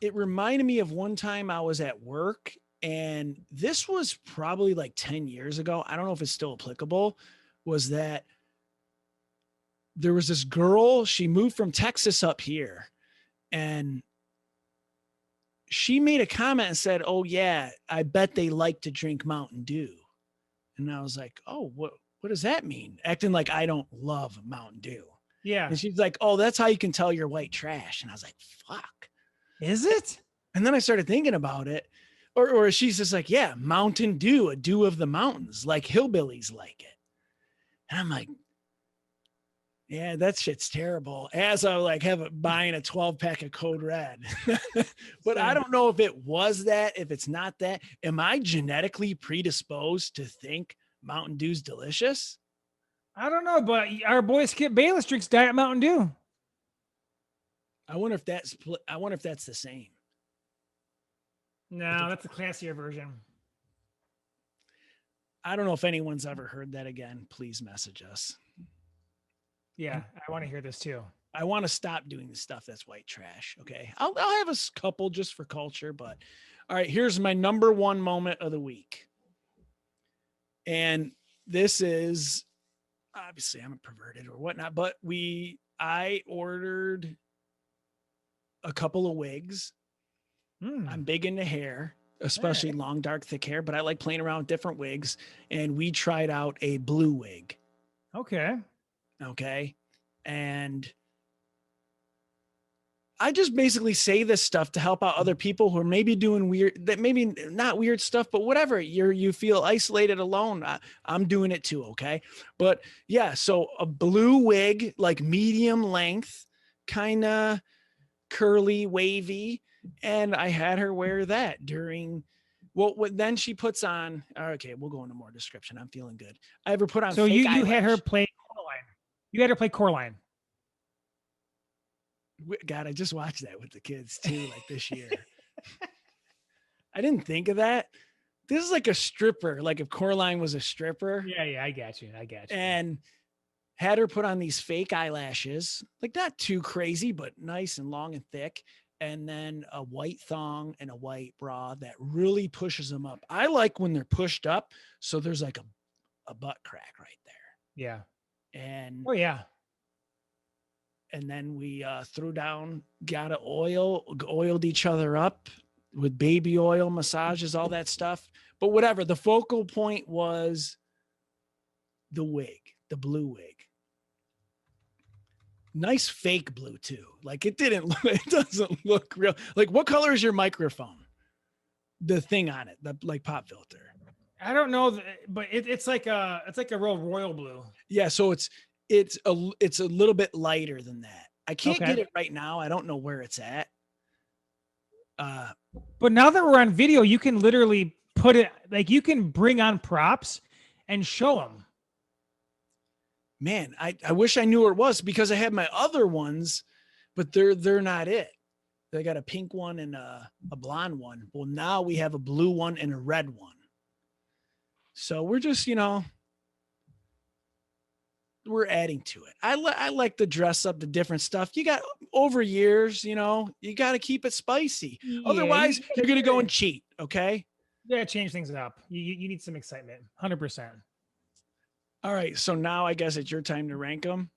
it reminded me of one time I was at work, and this was probably like 10 years ago. I don't know if it's still applicable. Was that there was this girl, she moved from Texas up here, and she made a comment and said, oh yeah, I bet they like to drink Mountain Dew. And I was like, oh, what does that mean? Acting like I don't love Mountain Dew. Yeah. And she's like, oh, that's how you can tell you're white trash. And I was like, fuck. Is it? And then I started thinking about it. Or she's just like, yeah, Mountain Dew, a dew of the mountains, like hillbillies like it. And I'm like, yeah, that shit's terrible. As I like buying a 12-pack of Code Red. But I don't know if it was that, if it's not that. Am I genetically predisposed to think Mountain Dew's delicious? I don't know, but our boy Skip Bayless drinks Diet Mountain Dew. I wonder if that's the same. No, that's a classier version. I don't know if anyone's ever heard that again. Please message us. Yeah, I want to hear this too. I want to stop doing the stuff that's white trash. Okay. I'll have a couple just for culture, but all right, here's my number 1 moment of the week. And this is obviously I'm a perverted or whatnot, but I ordered a couple of wigs. I'm big into hair, especially long, dark, thick hair, but I like playing around with different wigs. And we tried out a blue wig. Okay. And I just basically say this stuff to help out other people who are maybe doing weird, that maybe not weird stuff, but whatever, you feel isolated, alone. I'm doing it too. Okay. But yeah, so a blue wig, like medium length, kind of curly, wavy. And I had her wear that during, what then she puts on, okay, we'll go into more description. I'm feeling good. I ever put on, so you had her play Coraline. You had her play Coraline. God, I just watched that with the kids too, like this year. I didn't think of that. This is like a stripper, like if Coraline was a stripper. Yeah, I got you. And had her put on these fake eyelashes, like not too crazy, but nice and long and thick. And then a white thong and a white bra that really pushes them up. I like when they're pushed up, so there's like a butt crack right there. Yeah. And oh yeah. And then we threw down, oiled each other up with baby oil, massages, all that stuff. But whatever, the focal point was the wig, the blue wig. Nice fake blue too. Like it doesn't look real. Like what color is your microphone? The thing on it, the like pop filter. I don't know, but it's like a real royal blue. Yeah, so it's a little bit lighter than that. I can't get it right now. I don't know where it's at. But now that we're on video, you can literally put it, like you can bring on props and show them. Man, I wish I knew where it was because I had my other ones, but they're not it. They got a pink one and a blonde one. Well, now we have a blue one and a red one. So we're just, we're adding to it. I like to dress up the different stuff. You got over years, you got to keep it spicy. Yeah, otherwise, you're going to go and cheat. Okay. Yeah. Change things up. You need some excitement. 100%. All right. So now I guess it's your time to rank them.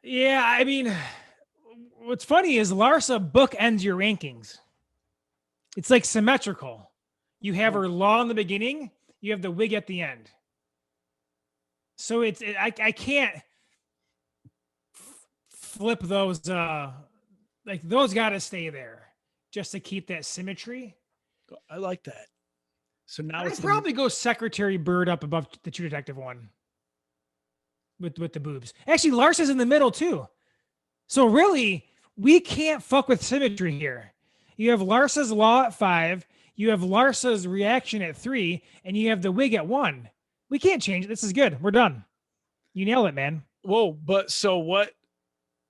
Yeah. I mean, what's funny is Larsa bookends your rankings. It's like symmetrical. You have her law in the beginning. You have the wig at the end. So I can't flip those. Like those got to stay there just to keep that symmetry. I like that. So now I'd probably go Secretary Bird up above the True Detective one with the boobs. Actually, Larsa's in the middle too. So really, we can't fuck with symmetry here. You have Larsa's law at 5. You have Larsa's reaction at 3, and you have the wig at 1. We can't change it. This is good. We're done. You nailed it, man. Whoa, but so what?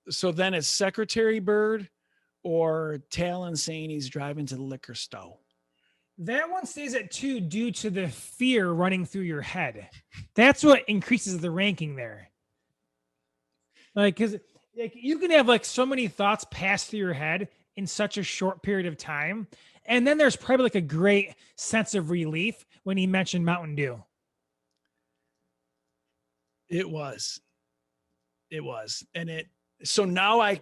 So then it's Secretary Bird or Talon saying he's driving to the liquor store? That one stays at 2 due to the fear running through your head. That's what increases the ranking there. Like, because you can have like so many thoughts pass through your head in such a short period of time. And then there's probably like a great sense of relief when he mentioned Mountain Dew. It was. And so now I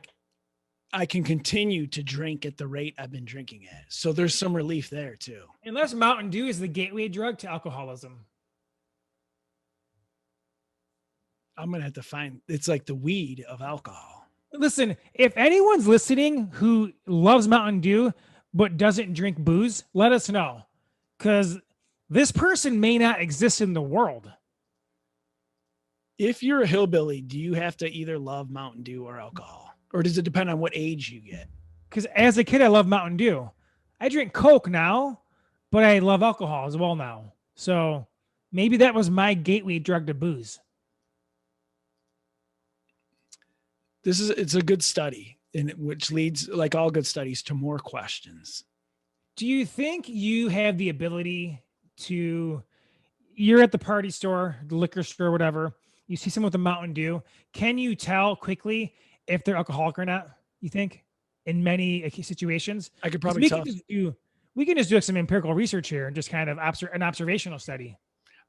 can continue to drink at the rate I've been drinking at. So there's some relief there too. Unless Mountain Dew is the gateway drug to alcoholism. I'm going to have to find, it's like the weed of alcohol. Listen, if anyone's listening who loves Mountain Dew, but doesn't drink booze, let us know. Because this person may not exist in the world. If you're a hillbilly, do you have to either love Mountain Dew or alcohol? Or does it depend on what age you get? Because as a kid, I love Mountain Dew. I drink Coke now, but I love alcohol as well now. So maybe that was my gateway drug to booze. It's a good study, which leads, like all good studies, to more questions. Do you think you have the ability you're at the party store, the liquor store, whatever, you see someone with a Mountain Dew, can you tell quickly if they're alcoholic or not, you think, in many situations? I could probably tell. We can just do some empirical research here and just kind of an observational study.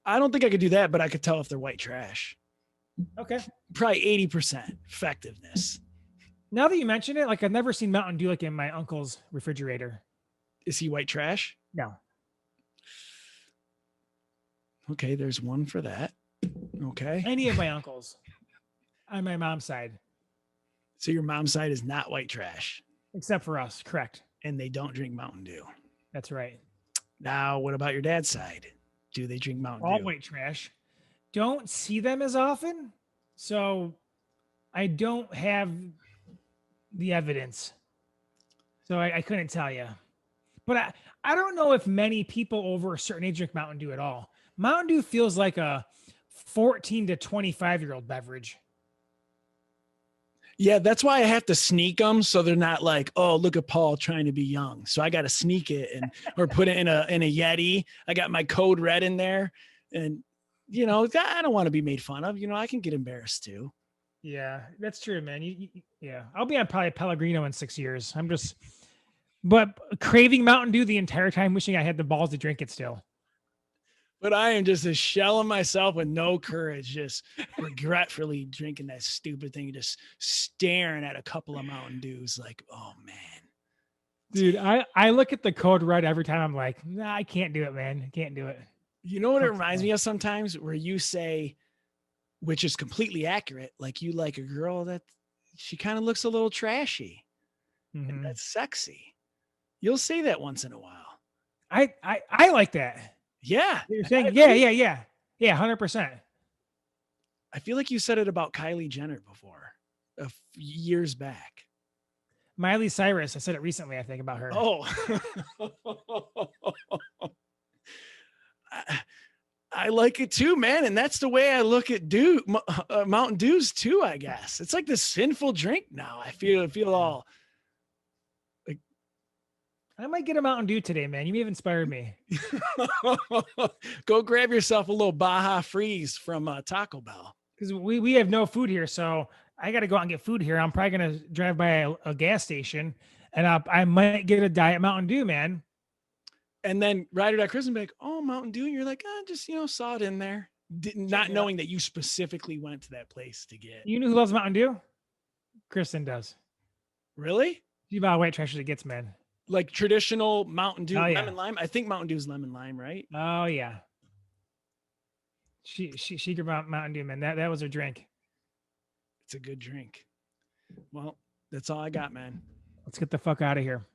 I don't think I could do that, but I could tell if they're white trash. Okay. Probably 80% effectiveness. Now that you mention it, like I've never seen Mountain Dew like in my uncle's refrigerator. Is he white trash? No. Okay, there's one for that. Okay. Any of my uncles on my mom's side. So your mom's side is not white trash. Except for us, correct. And they don't drink Mountain Dew. That's right. Now, what about your dad's side? Do they drink Mountain Dew? All white trash. Don't see them as often, so I don't have the evidence. So I couldn't tell you. But I don't know if many people over a certain age drink Mountain Dew at all. Mountain Dew feels like a 14 to 25-year-old beverage. Yeah, that's why I have to sneak them so they're not like, oh, look at Paul trying to be young. So I got to sneak it or put it in a Yeti. I got my code red in there, and I don't want to be made fun of. I can get embarrassed too. Yeah, that's true, man. Yeah, I'll be on probably Pellegrino in 6 years. But craving Mountain Dew the entire time, wishing I had the balls to drink it still. But I am just a shell of myself with no courage, just regretfully drinking that stupid thing, just staring at a couple of Mountain Dews like, oh, man. Dude, I look at the code red every time. I'm like, nah, I can't do it, man. I can't do it. You know what it reminds me of sometimes? Where you say, which is completely accurate. Like you like a girl that she kind of looks a little trashy and that's sexy. You'll say that once in a while. I like that. Yeah. You're saying, yeah, 100%. I feel like you said it about Kylie Jenner before, years back. Miley Cyrus. I said it recently, I think, about her. Oh. I like it too, man. And that's the way I look at Mountain Dews too, I guess. It's like this sinful drink now. I feel all like I might get a Mountain Dew today, man. You may have inspired me. Go grab yourself a little Baja Freeze from Taco Bell. Because we have no food here, so I got to go out and get food here. I'm probably going to drive by a gas station, and I might get a Diet Mountain Dew, man. And then Ryder Dot Chris and be like, oh, Mountain Dew. And you're like, just, saw it in there. Not knowing that you specifically went to that place to get. You know who loves Mountain Dew? Kristen does. Really? You buy white trash as it gets, man. Like traditional Mountain Dew lemon lime. I think Mountain Dew is lemon lime, right? Oh yeah. She could Mountain Dew, man. That was her drink. It's a good drink. Well, that's all I got, man. Let's get the fuck out of here.